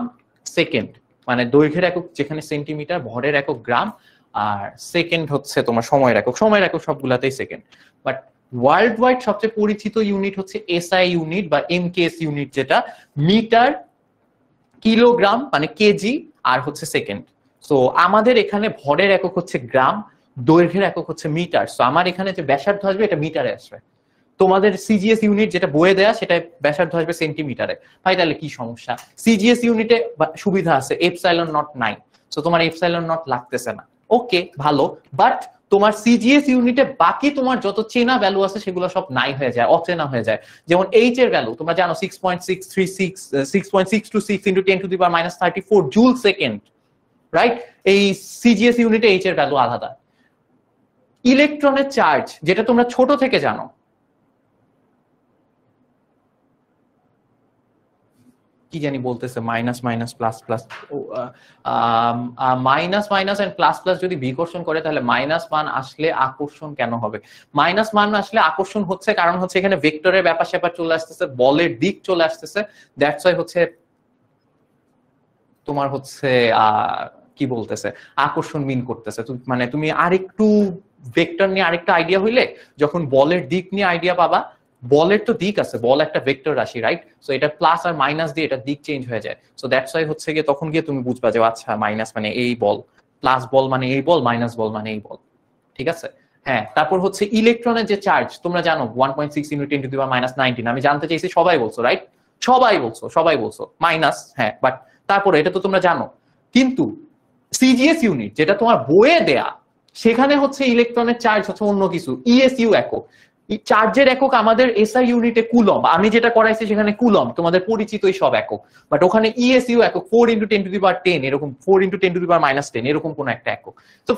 সেকেন্ড, মানে দৈর্ঘ্যের একক যেখানে সেন্টিমিটার, ভরের একক গ্রাম, আর সেকেন্ড হচ্ছে তোমার সময়ের একক। সময়ের একক সবগুলাতেই সেকেন্ড, বাট ওয়ার্ল্ড ওয়াইড সবচেয়ে পরিচিত ইউনিট হচ্ছে এসআই ইউনিট বা এমকেএস ইউনিট, যেটা মিটার, কিলোগ্রাম মানে কেজি, আর হচ্ছে সেকেন্ড। সো আমাদের এখানে ভরের একক হচ্ছে গ্রাম, দৈর্ঘ্যের একক হচ্ছে মিটার। সো আমার এখানে যে ব্যাসার্ধ আসবে এটা মিটারে আসবে। তোমাদের সিজিএস ইউনিট যেটা বইয়ে দেয়া সেটা ব্যাসার্ধ আসবে সেন্টিমিটারে। ভাই তাহলে কি সমস্যা? সিজিএস ইউনিটে সুবিধা আছে, এপসাইলন নট 9, সো তোমার এপসাইলন নট লাগতেছে না। ওকে, ভালো। বাট তোমার সিজিএস ইউনিটে বাকি তোমার যত চেনা ভ্যালু আছে সেগুলো সব নাই হয়ে যায়, অচেনা হয়ে যায়। যেমন এইচ এর ভ্যালু তোমরা জানো 6.626 into 10 to the power -34 joule second, right? এই সিজিএস ইউনিটে এইচ এর ভ্যালু আলাদা। ইলেকট্রনের চার্জ যেটা তোমরা ছোট থেকে জানো, কি জানি বলতেছে, minus minus plus plus, minus minus and plus plus যদি বিকর্ষণ করে তাহলে মাইনাস মান আসলে আকর্ষণ কেন হবে? মাইনাস মান আসলে আকর্ষণ হচ্ছে কারণ হচ্ছে এখানে ভেক্টরের ব্যাপার স্যাপার চলে আসতেছে, বলের দিক চলে আসতেছে। দ্যাটস ওয়াই হচ্ছে তোমার হচ্ছে কি বলতেছে, আকর্ষণ মিন করতেছে। মানে তুমি আরেকটু ভেক্টর নিয়ে আরেকটা আইডিয়া হইলে যখন বলের দিক নিয়ে আইডিয়া পাবা, বলের তো দিক আছে, বল একটা ভেক্টর রাশি, রাইট? সো এটা প্লাস আর মাইনাস দিয়ে এটা দিক চেঞ্জ হয়ে যায়। সো দ্যাটস ওয়াই হচ্ছে গিয়ে তখন গিয়ে তুমি বুঝবা যে আচ্ছা মাইনাস মানে এই বল, প্লাস বল মানে এই বল, মাইনাস বল মানে এই বল, ঠিক আছে? হ্যাঁ, তারপর হচ্ছে ইলেকট্রনের যে চার্জ তোমরা জানো 1.6 ইন্টু 10 টু দি পাওয়ার -19। আমি জানতে চাইছি, সবাই বলছো, রাইট? সবাই বলছো মাইনাস, হ্যাঁ, বাট তারপরে এটা তো তোমরা জানো। কিন্তু সিজিএস ইউনিট যেটা তোমার বইয়ে দেয়া, সেখানে হচ্ছে ইলেকট্রনের চার্জ হচ্ছে অন্য কিছু, ইএসইউ একক। চার্জের একক আমাদের এসআই ইউনিটে কুলম, আমি যেটা করাইছি সেখানে কুলম, তোমাদের পরিচিতই সব একক। বাট ওখানে ইএসইউ একক 4 ইন্টু 10 টু দি পাওয়ার 10, এরকম 4 ইন্টু 10 টু দি পাওয়ার -10, এরকম কোন একটা একক। তো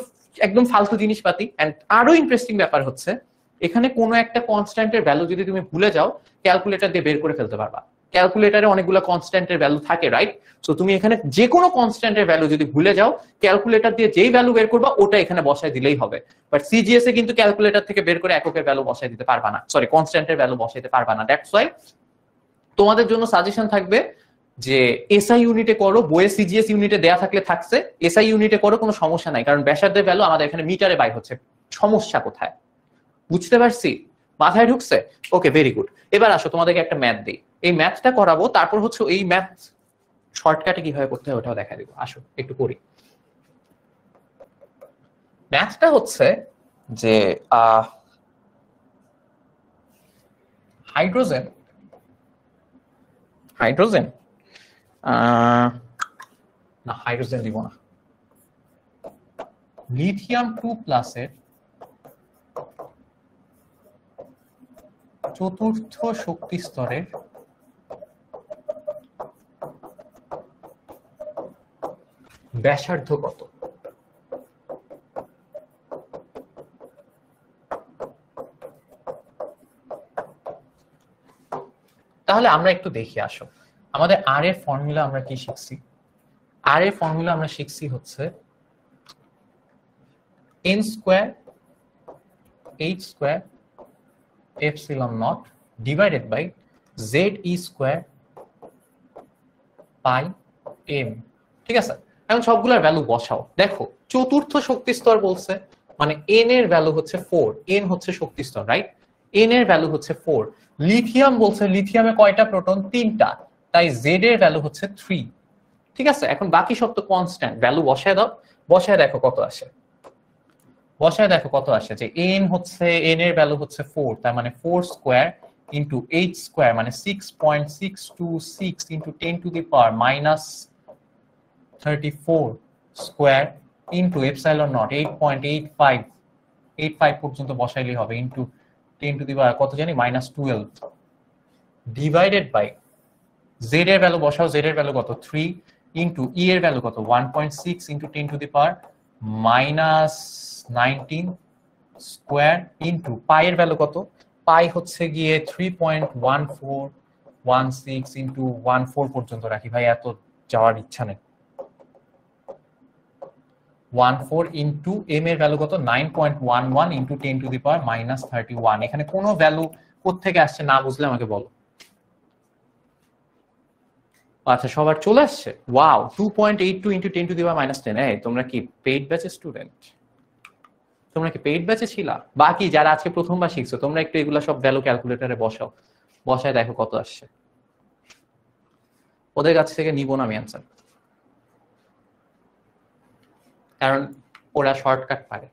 একদম ফালতু জিনিসপাতি। এন্ড আরো ইন্টারেস্টিং ব্যাপার হচ্ছে এখানে কোনো একটা কনস্ট্যান্টের ভ্যালু যদি তুমি ভুলে যাও, ক্যালকুলেটর দিয়ে বের করে ফেলতে পারবা। ক্যালকুলেটরে অনেকগুলো কনস্ট্যান্টের ভ্যালু থাকে, রাইট? সো তুমি এখানে যে কোনো কনস্ট্যান্টের ভ্যালু যদি ভুলে যাও, ক্যালকুলেটর দিয়ে যেই ভ্যালু বের করবা ওটা এখানে বসায় দিলেই হবে। বাট সিজিএস এ কিন্তু ক্যালকুলেটর থেকে বের করে এককের ভ্যালু বসায় দিতে পারবা না, সরি কনস্ট্যান্টের ভ্যালু বসাইতে পারবা না। দ্যাটস ওয়াই তোমাদের জন্য সাজেশন থাকবে যে এসআই ইউনিটে করো, বইয়ে সিজিএস ইউনিটে দেয়া থাকলে থাকছে, এসআই ইউনিটে করো, কোনো সমস্যা নাই, কারণ ব্যাসার্ধের ভ্যালু আমাদের এখানে মিটারে বাই হচ্ছে। সমস্যা কোথায় বুঝতে পারছি? মাথায় ঢুকছে? ওকে, ভেরি গুড। এবার আসো তোমাদেরকে একটা ম্যাথ দিই, এই ম্যাথটা করাবো, তারপর হচ্ছে এই ম্যাথ শর্টকাটে কিভাবে করতে হয় ওটাও দেখা দিব। আসো একটু করি। ম্যাথটা হচ্ছে যে হাইড্রোজেন না, হাইড্রোজেন দিব না, লিথিয়াম 2+ এর চতুর্থ শক্তি স্তরের ব্যাসার্ধ কত? তাহলে আমরা একটু দেখি, আসো আমাদের আর এর ফর্মুলা আমরা কি শিখছি। আর এর ফর্মুলা আমরা শিখছি হচ্ছে n square h square epsilon naught divided by ze square pi m। ঠিক আছে, এখন সবগুলোর ভ্যালু বসাও। দেখো চতুর্থ শক্তি স্তর বলছে, মানে n এর ভ্যালু হচ্ছে 4, n হচ্ছে শক্তি স্তর, রাইট? n এর ভ্যালু হচ্ছে 4। লিথিয়াম বলছে লিথিয়ামে কয়টা প্রোটন? 3টা, তাই z এর ভ্যালু হচ্ছে 3। ঠিক আছে, এখন বাকি সব তো কনস্ট্যান্ট, ভ্যালু বসায় দাও, বসায় দেখো কত আসে। যে n হচ্ছে, n এর ভ্যালু হচ্ছে 4, তার মানে 4 স্কয়ার ইনটু h স্কয়ার মানে 6.626 into 10 to the power -34 square into epsilon not 8.85 পর্যন্ত বসাইলেই হবে, ইনটু 10 টু দি পাওয়ার কত জানি -12 ডিভাইডেড বাই z এর ভ্যালু বসাও, z এর ভ্যালু কত? 3 ইনটু e এর ভ্যালু কত? 1.6 into 10 to the power -19 square into পাই এর ভ্যালু কত? পাই হচ্ছে গিয়ে 3.1416 ইনটু 14 পর্যন্ত রাখি ভাই, এত যাওয়ার ইচ্ছা নেই। 14 ইনটু m এর ভ্যালু কত? 9.11 ইনটু 10 টু দি পাওয়ার -31। এখানে কোনো ভ্যালু কোত্থেকে আসছে না বুঝলে আমাকে বলো। আচ্ছা, সবার চলে আসছে। Wow, 2.82 into 10 to the power -10। এই তোমরা কি পেইড ব্যাচের স্টুডেন্ট? তোমরা কি পেইড ব্যাচে ছিলা? বাকি যারা আজকে প্রথমবার শিখছো তোমরা একটু এগুলা সব ভ্যালু ক্যালকুলেটরে বসাও, বসায় দেখো কত আসছে। ওদের কাছ থেকে নিব না আমি অ্যান্সার, কারণ ওরা শর্টকাট পারে।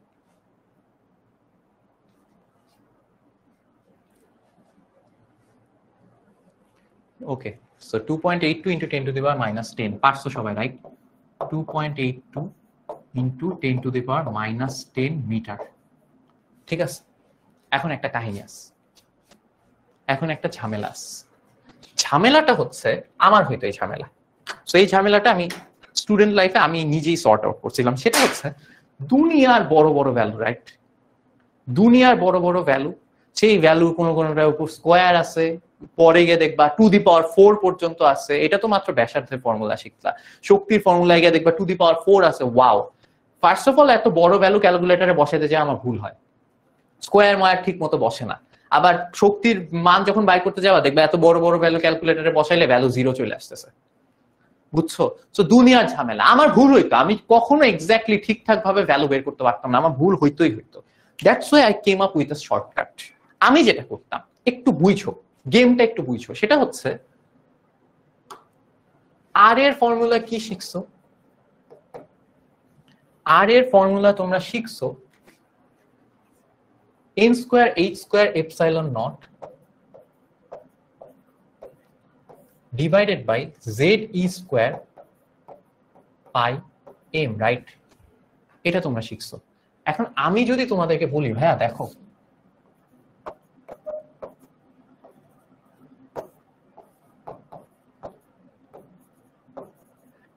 Okay, so 2.82 into 10 to the power -10 পারছো সবাই, right? 2.82 into 10 to the power -10 metre. ঠিক আছে, এখন একটা কাহিনী আছে, এখন একটা ঝামেলা আছে। ঝামেলাটা হচ্ছে আমার হয়তো এই ঝামেলা, সো এই ঝামেলাটা আমি স্টুডেন্ট লাইফে আমি নিজেই সর্ট আউট করছিলাম। সেটা হচ্ছে দুনিয়ার বড় বড় ভ্যালু, রাইট? দুনিয়ার বড় বড় ভ্যালু, সেই ভ্যালু কোনো উপর স্কোয়ার আছে, পরে গিয়ে দেখবা টু দি পাওয়ার 4 পর্যন্ত আছে। এটা তো মাত্র ব্যাসার্ধের ফর্মুলা শিখলা, শক্তির ফর্মুলায় গিয়ে দেখবা টু দি পাওয়ার 4 আছে। ওয়াও, ফার্স্ট অফ অল এত বড় ভ্যালু ক্যালকুলেটরে বসাতে যায় আমার ভুল হয়, স্কোয়ার মায়ার ঠিক মতো বসে না। আবার শক্তির মান যখন বাই করতে যাওয়া দেখবে এত বড় বড় ভ্যালু ক্যালকুলেটরে বসাইলে ভ্যালু 0 চলে আসতেছে, বুঝছো? তো দুনিয়ার ঝামেলা। আমার ভুল হইতো, আমি কখনো এক্স্যাক্টলি ঠিকঠাক ভাবে ভ্যালু বের করতে পারতাম না, আমার ভুল হইতো। That's why I came up with a shortcut. আমি যেটা করতাম, একটু বুঝছো গেমটা, একটু বুঝছো, সেটা হচ্ছে আর এর ফর্মুলা কি শিখছো? আর এর ফর্মুলা তোমরা শিখছো n square h square epsilon naught divided by ze square pi m, right? এটা তোমরা শিখছো। এখন আমি যদি তোমাদেরকে বলি ভাইয়া দেখো,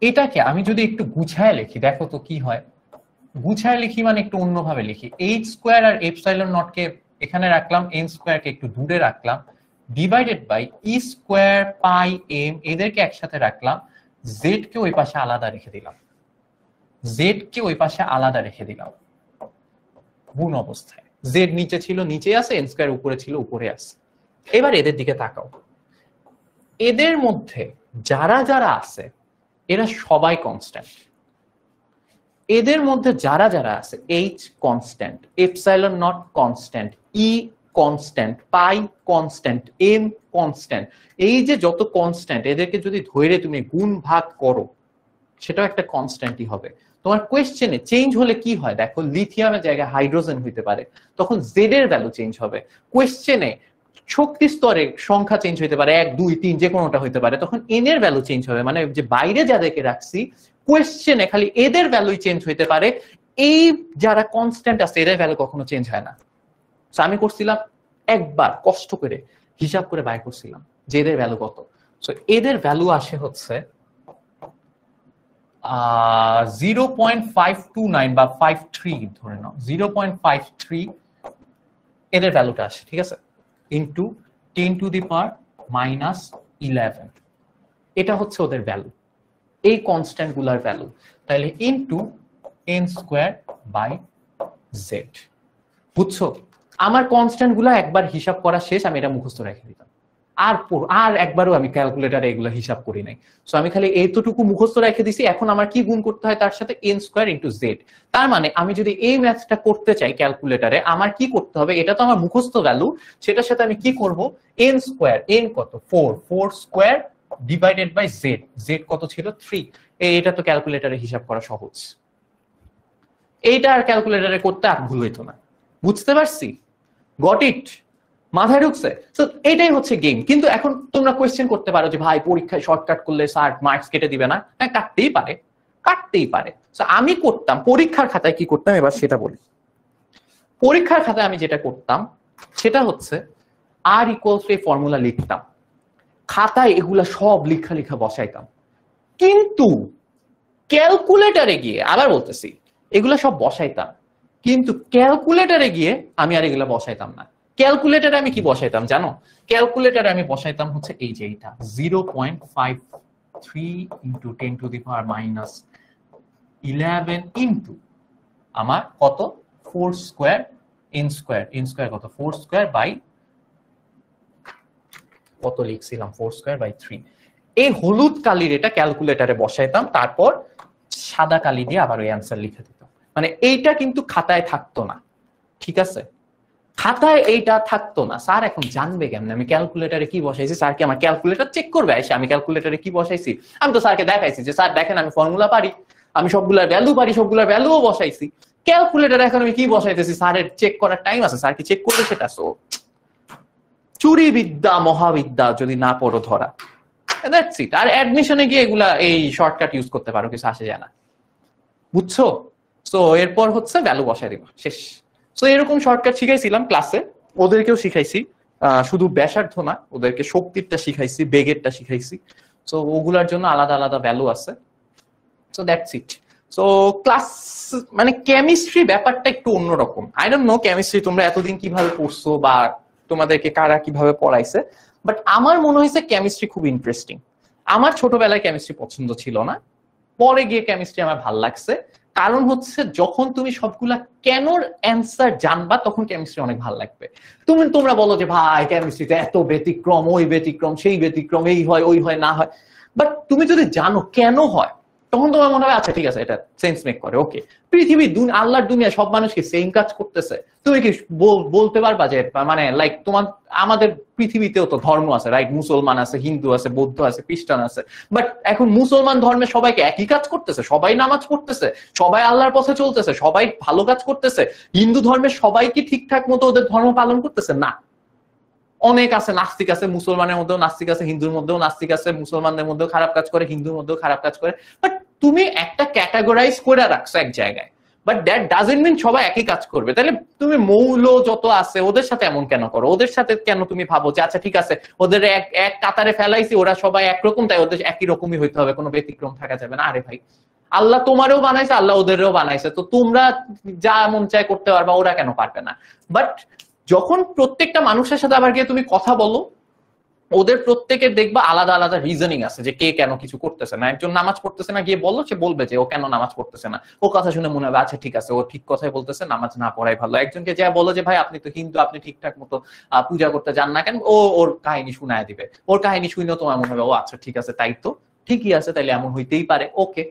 এটাকে আমি যদি একটু গুছায় লিখি, দেখো তো কি হয়। গুছায় লিখি মানে একটু অন্যভাবে লিখি, h স্কয়ার আর এপসাইলন নট কে এখানে রাখলাম, n স্কয়ার কে একটু দূরে রাখলাম, divided by E square pi M, এদেরকে একসাথে রাখলাম, জেড কে ওই পাশে আলাদা রেখে দিলাম, জেড কে ওই পাশে আলাদা রেখে দিলাম গুণ অবস্থায়। জেড নিচে ছিল নিচে আছে, এন স্কোয়ার উপরে ছিল উপরে আছে। এবার এদের দিকে তাকাও, এদের মধ্যে যারা যারা আছে এরা সবাই কনস্ট্যান্ট। এদের মধ্যে যারা যারা আছে H constant, epsilon naught constant, E constant, pi constant, M constant. এই যে যত কনস্ট্যান্ট এদেরকে যদি ধরে তুমি গুণ ভাগ করো সেটাও একটা কনস্ট্যান্টই হবে। তোমার কোয়েশ্চেনে চেঞ্জ হলে কি হয় দেখো, লিথিয়ামের জায়গায় হাইড্রোজেন হইতে পারে, তখন জেড এর ভ্যালু চেঞ্জ হবে। কোয়েশ্চেনে শক্তি স্তরে সংখ্যা চেঞ্জ হইতে পারে, 1 2 3 যে কোনোটা হইতে পারে, তখন এন এর ভ্যালু চেঞ্জ হবে। মানে যে বাইরে যাদেরকে রাখছি কোয়েশ্চেনে খালি এদের ভ্যালুই চেঞ্জ হইতে পারে, এই যারা কনস্ট্যান্ট আছে এদের ভ্যালু কখনো চেঞ্জ হয় না। সো আমি করছিলাম একবার কষ্ট করে হিসাব করে বাই করছিলাম যে এদের ভ্যালু কত। সো এদের ভ্যালু আসে হচ্ছে 0.529 বা 53 ধরে নাও, 0.53 এদের ভ্যালুটা আসে, ঠিক আছে, ইন্টু 10⁻⁻11। এটা হচ্ছে ওদের ভ্যালু, এই কনস্ট্যান্ট গুলার ভ্যালু। তাহলে into N square by Z. বুঝছো? আমার কনস্ট্যান্ট গুলা একবার হিসাব করা শেষ, আমি এটা মুখস্থ রেখে দিতাম, আর একবারও আমি ক্যালকুলেটারে এগুলো হিসাব করি নাই। সো আমি খালি এতটুকু মুখস্থ রেখে দিছি। এখন আমার কি গুণ করতে হয় তার সাথে, এন স্কোয়ার ইন্টু জেড। তার মানে আমি যদি এই ম্যাথটা করতে চাই ক্যালকুলেটারে, আমার কি করতে হবে, এটা তো আমার মুখস্থ ভ্যালু, সেটার সাথে আমি কি করব, এন স্কোয়ার, এন কত 4, 4 square divided by Z, Z কত ছিল 3। এটা তো ক্যালকুলেটারে হিসাব করা সহজ, এইটা আর ক্যালকুলেটারে করতে আর ভুল হইতো না। বুঝতে পারছি? Got it? মাথায় ঢুকছে? তো এটাই হচ্ছে গেম। কিন্তু এখন তোমরা কোয়েশ্চেন করতে পারো যে ভাই পরীক্ষায় শর্টকাট করলে স্যার মার্কস কেটে দিবে না? হ্যাঁ, কাটতেই পারে, কাটতেই পারে। আমি করতাম পরীক্ষার খাতায় কি করতাম এবার সেটা বলি। পরীক্ষার খাতায় আমি যেটা করতাম সেটা হচ্ছে আর ইকুয়ালস এই ফর্মুলা লিখতাম, খাতায় এগুলা সব লেখা লেখা বসাইতাম। কিন্তু ক্যালকুলেটারে গিয়ে, আবার বলতেছি, এগুলা সব বসাইতাম, কিন্তু ক্যালকুলেটারে গিয়ে আমি আর এগুলা বসাইতাম না। ক্যালকুলেটারে আমি কি বসাইতাম জানো? ক্যালকুলেটারে আমি বসাইতাম হচ্ছে এই যে এইটা 0.53 ইন্টু 10⁻11 ইন্টু আমার কত 4 square N square, N square কত 4 স্কোয়ার বাই কত লিখছিলাম 4 স্কোয়ার বাই 3। এই হলুদ কালির এটা ক্যালকুলেটারে বসাইতাম, তারপর সাদা কালি দিয়ে আবার ওই অ্যান্সার লিখে দিতাম। মানে এইটা কিন্তু খাতায় থাকতো না, ঠিক আছে? খাতায় এইটা থাকতো না। স্যার এখন জানবে কেমন আমি ক্যালকুলেটারে কি বসাইছি? স্যার কি আমার ক্যালকুলেটার চেক করবে এসে আমি ক্যালকুলেটারে কি বসাইছি? আমি তো স্যারকে দেখাইছি যে স্যার দেখেন আমি ফর্মুলা পারি, আমি সবগুলার ভ্যালু পারি, সবগুলার ভ্যালুও বসাইছি। ক্যালকুলেটারে এখন আমি কি বসাইতেছি? স্যারের চেক করার টাইম আছে? স্যার কি চেক করবে সেটা? সো চুরি বিদ্যা মহাবিদ্যা যদি না পড়ো ধরা, দ্যাটস ইট। আর অ্যাডমিশনে গিয়ে এগুলা এই শর্টকাট ইউজ করতে পারো, কিছু আসে যায় না। বুঝছো? সো এরপর হচ্ছে ভ্যালু বসাই দিব, শেষ। সো এরকম শর্টকাট শিখাইছিলাম ক্লাসে, ওদেরকেও শিখাইছি। শুধু ব্যাসার্ধ না, ওদেরকে শক্তিরটা শিখাইছি, বেগেরটা শিখাইছি। সো ওগুলার জন্য আলাদা আলাদা ভ্যালু আছে। So that's it. So class মানে কেমিস্ট্রি ব্যাপারটা একটু অন্যরকম। আই ডোন্ট নো কেমিস্ট্রি তোমরা এতদিন কিভাবে পড়ছো বা তোমাদেরকে কারা কিভাবে পড়াইছে, বাট আমার মনে হয়েছে কেমিস্ট্রি খুব ইন্টারেস্টিং। আমার ছোটবেলায় কেমিস্ট্রি পছন্দ ছিল না, পরে গিয়ে কেমিস্ট্রি আমার ভাল লাগছে। কারণ হচ্ছে যখন তুমি সবগুলা কেনর অ্যান্সার জানবা তখন কেমিস্ট্রি অনেক ভালো লাগবে। তোমরা বলো যে ভাই কেমিস্ট্রিতে এত ব্যতিক্রম, ওই ব্যতিক্রম, সেই ব্যতিক্রম, এই হয় ওই হয় না হয়, বাট তুমি যদি জানো কেন হয় তখন তোমার মনে হবে আচ্ছা ঠিক আছে এটা সেন্স মেক করে। ওকে, পৃথিবীর আল্লাহর দুনিয়া সব মানুষ কি সেম কাজ করতেছে? তুমি কি বলতে পারবা যে মানে লাইক আমাদের পৃথিবীতেও তো ধর্ম আছে, রাইট? মুসলমান আছে, হিন্দু আছে, বৌদ্ধ আছে, খ্রিস্টান আছে, বাট এখন মুসলমান ধর্মে সবাইকে একই কাজ করতেছে? সবাই নামাজ পড়তেছে, সবাই আল্লাহর পথে চলতেছে, সবাই ভালো কাজ করতেছে? হিন্দু ধর্মের সবাই কি ঠিকঠাক মতো ওদের ধর্ম পালন করতেছে? না, অনেক আছে নাস্তিক আছে, মুসলমানের মধ্যেও নাস্তিক আছে, হিন্দুর মধ্যেও নাস্তিক আছে, মুসলমানদের মধ্যেও খারাপ কাজ করে, হিন্দুর মধ্যেও খারাপ কাজ করে। বাট তুমি একটা ক্যাটাগরাইজ করে রাখছো এক জায়গায়, বাট দ্যাট ডাজন্ট মিন সবাই একই কাজ করবে। তাহলে তুমি মৌল যত আছে ওদের সাথে এমন কেন করো? ওদের সাথে কেন তুমি ভাবো যে আচ্ছা ঠিক আছে ওদের এক কাতারে ফেলাইছি, ওরা সবাই একরকম, তাই ওদের একই রকমই হইতে হবে, কোনো ব্যতিক্রম থাকা যাবে না? আরে ভাই, আল্লাহ তোমারও বানাইছে, আল্লাহ ওদেরও বানাইছে, তো তোমরা যা মন চায় করতে পারবা, ওরা কেন পারবে না? বাট যখন প্রত্যেকটা মানুষের সাথে আবার গিয়ে তুমি কথা বলো, ওদের প্রত্যেকের দেখবা আলাদা আলাদা রিজনিং আছে যে কে কেন কিছু করতেছে না। একজন নামাজ পড়তেছে না গিয়ে বললো, সে বলবে যে ও কেন নামাজ পড়তেছে না, ও কথা শুনে মনে হবে আচ্ছা ঠিক আছে ও ঠিক কথাই বলতেছে, নামাজ না পড়াই ভালো। একজনকে যা বলো যে ভাই আপনি তো হিন্দু, আপনি ঠিকঠাক মতো পূজা করতে যান না কেন, ও ওর কাহিনী শুনায় দিবে। ওর কাহিনী শুনেও তোমার মনে হবে ও আচ্ছা ঠিক আছে তাই তো, ঠিকই আছে তাইলে এমন হইতেই পারে, ওকে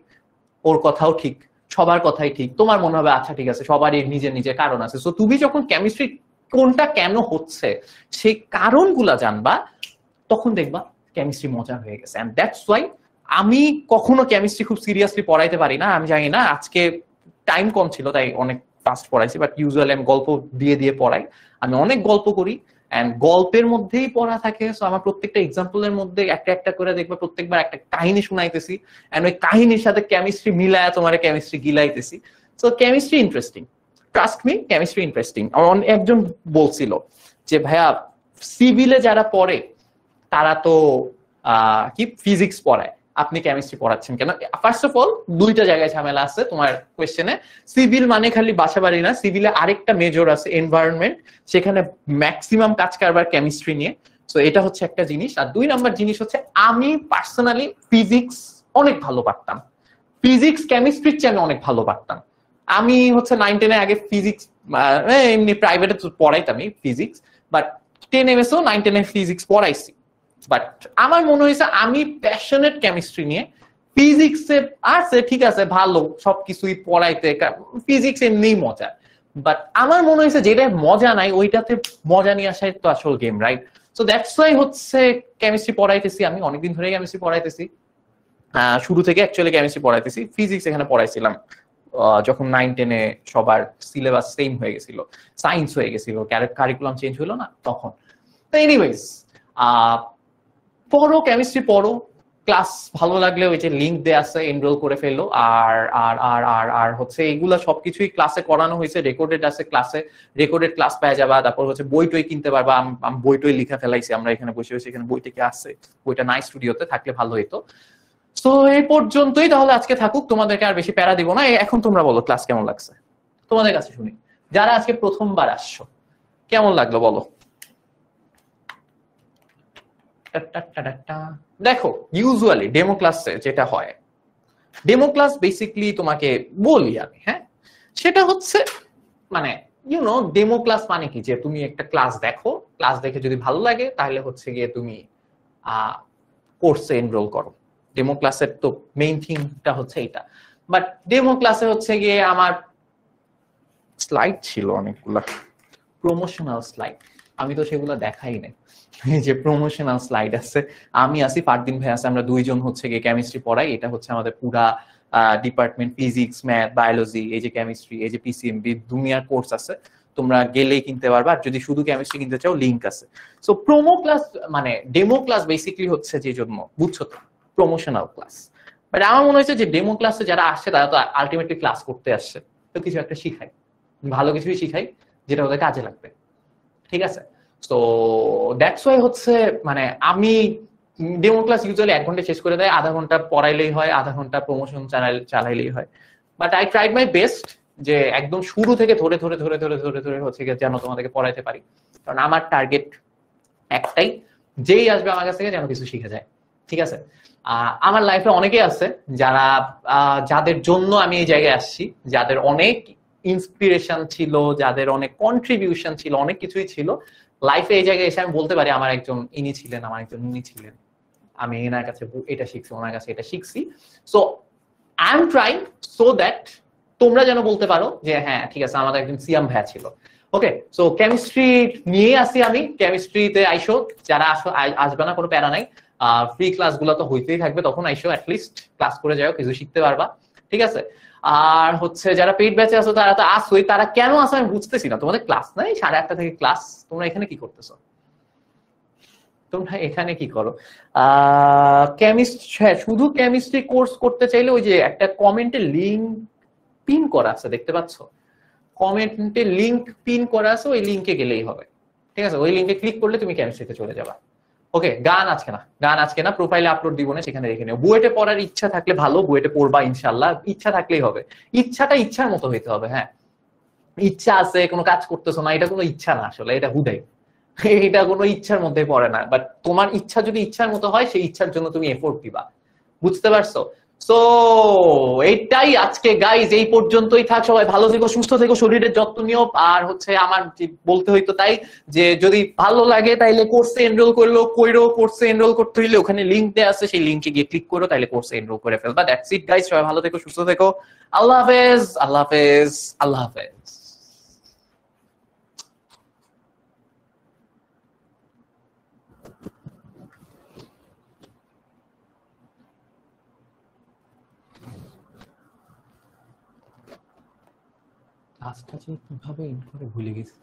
ওর কথাও ঠিক, সবার কথাই ঠিক। তোমার মনে হবে আচ্ছা ঠিক আছে সবারই নিজের নিজের কারণ আছে। সো তুমি যখন কেমিস্ট্রি কোনটা কেন হচ্ছে সেই কারণগুলা জানবা, তখন দেখবা কেমিস্ট্রি মজা হয়ে গেছে। এন্ড দ্যাটস ওয়াই আমি কখনো কেমিস্ট্রি খুব সিরিয়াসলি পড়াইতে পারি না। আমি জানি না আজকে টাইম কম ছিল তাই অনেক ফাস্ট পড়াইছি, বাট ইউজুয়ালি আমি গল্প দিয়ে দিয়ে পড়াই। আমি অনেক গল্প করি এন্ড গল্পের মধ্যেই পড়া থাকে। সো আমার প্রত্যেকটা এক্সাম্পলের মধ্যে একটা একটা করে দেখবা প্রত্যেকবার একটা কাহিনী শুনাইতেছি এন্ড ওই কাহিনীর সাথে কেমিস্ট্রি মিলায় তোমার কেমিস্ট্রি গিলাইতেছি। So chemistry interesting, trust me chemistry interesting. আমার একজন বলছিল যে ভাইয়া সিভিলে যারা পড়ে তারা তো কি ফিজিক্স পড়ায়, আপনি কেমিস্ট্রি পড়াচ্ছেন কেন? ফার্স্ট অফ অল দুইটা জায়গায় ঝামেলা আছে তোমার কোয়েশ্চেনে। সিভিল মানে খালি বাসা বাড়ি না, সিভিলে আরেকটা মেজর আছে এনভায়রনমেন্ট, সেখানে ম্যাক্সিমাম কাজ কারবার কেমিস্ট্রি নিয়ে। সো এটা হচ্ছে একটা জিনিস। আর দুই নম্বর জিনিস হচ্ছে আমি পার্সোনালি ফিজিক্স অনেক ভালো পারতাম, ফিজিক্স কেমিস্ট্রির চেয়ে আমি অনেক ভালো পারতাম। আমি হচ্ছে 9-10 আগে ফিজিক্স এমনি প্রাইভেটে পড়াইতামই ফিজিক্স, বাট 10 MS-ও 9-10 ফিজিক্স পড়াইছি। বাট আমার মনে হয়েছে আমি প্যাশনেট কেমিস্ট্রি নিয়ে, ফিজিক্সে আছে ঠিক আছে ভালো সবকিছুই পড়াইতে, ফিজিক্স এমনি মজা, বাট আমার মনে হয়েছে যেটা মজা নাই ওইটাতে মজা নিয়ে আসাই তো আসল game, right? So that's why হচ্ছে কেমিস্ট্রি পড়াইতেছি। আমি অনেকদিন ধরে কেমিস্ট্রি পড়াইতেছি, শুরু থেকে অ্যাকচুয়ালি কেমিস্ট্রি পড়াইতেছি। ফিজিক্স এখানে পড়াইছিলাম যখন 9-10-এ সবার সিলেবাস সেম হয়ে গেছিল, সায়েন্স হয়ে গেছিল, কারিকুলাম চেঞ্জ হলো না তখন। তো এনিওয়েজ পড়ো কেমিস্ট্রি পড়ো, ক্লাস ভালো লাগলে ওই যে লিঙ্ক দেয়া আছে এনরোল করে ফেলো। আর আর আর আর আর হচ্ছে এগুলা সবকিছুই ক্লাসে করানো হয়েছে, রেকর্ডেড আছে, ক্লাসে রেকর্ডেড ক্লাস পেয়ে যাবা। তারপর হচ্ছে বই টই কিনতে পারবা, আমি বই টই লিখা ফেলাইছি, আমরা এখানে বসে বসে, এখানে বই থেকে আছে, বইটা নাই স্টুডিওতে, থাকলে ভালো হইতো। তো এই পর্যন্তই তাহলে আজকে থাকুক, তোমাদেরকে আর বেশি প্যারা দিব না। এখন তোমরা বলো ক্লাস কেমন লাগছে তোমাদের কাছে শুনি, যারা আজকে প্রথমবার আসছো কেমন লাগলো বলো। দেখো ইউজুয়ালি ডেমো ক্লাসে যেটা হয়, ডেমো ক্লাস বেসিকলি তোমাকে বলি আমি, হ্যাঁ সেটা হচ্ছে মানে ডেমো ক্লাস মানে কি, যে তুমি একটা ক্লাস দেখো, ক্লাস দেখে যদি ভালো লাগে তাহলে হচ্ছে গিয়ে তুমি কোর্সে এনরোল করো। ডেমো ক্লাসের তো মেইন থিংটা হচ্ছে এটা। বাট ডেমো ক্লাসে হচ্ছে গিয়ে আমার স্লাইড ছিল অনেকগুলা, প্রমোশনাল স্লাইড, আমি তো সেগুলো দেখাই নাই। এই যে প্রমোশনাল স্লাইড আছে, আমি আছি, ফারদিন ভাই আছে, আমরা দুইজন হচ্ছে গিয়ে কেমিস্ট্রি পড়াই। এটা হচ্ছে আমাদের পুরা ডিপার্টমেন্ট, ফিজিক্স, ম্যাথ, বায়োলজি, এই যে কেমিস্ট্রি, এই যে পিসিএমবি, দুনিয়ার কোর্স আছে, তোমরা গেলেই কিনতে পারবা। আর যদি শুধু কেমিস্ট্রি কিনতে চাও লিংক আছে। সো প্রোমো ক্লাস মানে ডেমো ক্লাস বেসিকলি হচ্ছে যে জন্য, বুঝছো তো, প্রমোশনাল ক্লাস। বাট আমার মনে হয়েছে যে ডেমো ক্লাসে যারা আসছে তারা তো আলটিমেটলি ক্লাস করতে আসছে, তো কিছু একটা শিখাই, ভালো কিছুই শিখাই যেটা ওদের কাজে লাগবে, ঠিক আছে? তো দ্যাটস ওয়াই হচ্ছে মানে আমি ডেমো ক্লাস ইউজুয়ালি 1 ঘন্টা শেষ করে দেয়, আধা ঘন্টা পড়াইলেই হয়, আধা ঘন্টা প্রমোশন চালাইলেই হয়। But I tried my best যে একদম শুরু থেকে ধরে ধরে ধরে ধরে ধরে ধরে হচ্ছে যেন তোমাদেরকে পড়াইতে পারি। কারণ আমার টার্গেট একটাই, যেই আসবে আমার কাছ থেকে যেন কিছু শিখে যায়, ঠিক আছে? আমার লাইফে অনেকেই আছে যারা যাদের জন্য আমি এই জায়গায় আসছি, যাদের অনেক ইন্সপিরেশন ছিল, যাদের অনেক কন্ট্রিবিউশন ছিল, অনেক কিছুই ছিল লাইফে। এই জায়গায় এসে আমি বলতে পারি আমার একজন ইনি ছিলেন, আমার একজন উনি ছিলেন, আমি এনার কাছে এটা শিখছি, ওনার কাছে এটা শিখছি। So I am trying so that তোমরা যেন বলতে পারো যে হ্যাঁ ঠিক আছে আমাদের একজন সিয়াম ভাইয়া ছিল। ওকে, সো কেমিস্ট্রি নিয়ে আসি আমি, কেমিস্ট্রিতে আইসো, যারা আসবে না কোনো প্যারা নাই, ফ্রি ক্লাস গুলো তো হইতেই থাকবে, তখন আইসো, অ্যাটলিস্ট ক্লাস করে যাও, কিছু শিখতে পারবা, ঠিক আছে? আর হচ্ছে যারা পেইড ব্যাচে আছো তারা তো আসোই, তারা কেন আসো আমি বুঝতেছি না। তোমাদের ক্লাস নাই 8:30 থেকে ক্লাস, তোমরা এখানে কি করতেছো? তোমরা এখানে কি করো? কেমিস্ট্রি, হ্যাঁ শুধু কেমিস্ট্রি কোর্স করতে চাইলে ওই যে একটা কমেন্টে লিংক পিন করা আছে, দেখতে পাচ্ছ? কমেন্টে লিংক পিন করা আছে, ওই লিংকে গেলেই হবে, ঠিক আছে? ওই লিংকে ক্লিক করলে তুমি কেমিস্ট্রিতে চলে যাবা। ওকে, গান আজকে না, প্রোফাইলে আপলোড দিব না, সেখানে রেখে নিও। বুয়েটে পড়ার ইচ্ছা থাকলে ভালো, বুয়েটে পড়বা ইনশাল্লাহ, ইচ্ছা থাকলেই হবে। ইচ্ছাটা ইচ্ছার মতো হইতে হবে, হ্যাঁ ইচ্ছা আছে, কোনো কাজ করতেছো না, এটা কোনো ইচ্ছা না আসলে, এটা হুদাই, এটা কোনো ইচ্ছার মধ্যে পড়ে না, বাট তোমার ইচ্ছা যদি ইচ্ছার মতো হয় সেই ইচ্ছার জন্য তুমি এফোর্ট দিবা। বুঝতে পারছো? সো এইটাই আজকে গাইজ, এই পর্যন্তই থাক। সবাই ভালো থেকো, সুস্থ থেকো, শরীরের যত্ন নিও। আর হচ্ছে আমার বলতে হইতো তাই, যে যদি ভালো লাগে তাইলে কোর্সে এনরোল করলো, কইরো। কোর্সে এনরোল করতে হইলে ওখানে লিংক দেওয়া আছে, সেই লিংকে গিয়ে ক্লিক করো, তাইলে কোর্সে এনরোল করে ফেলবা। দ্যাটস ইট গাইজ, সবাই ভালো থেকো, সুস্থ থেকো। আল্লাহ হাফেজ, আল্লাহ হাফেজ, আল্লাহ হাফেজ। ক্লাসটা যে কিভাবে এন্ড করে ভুলে গেছি।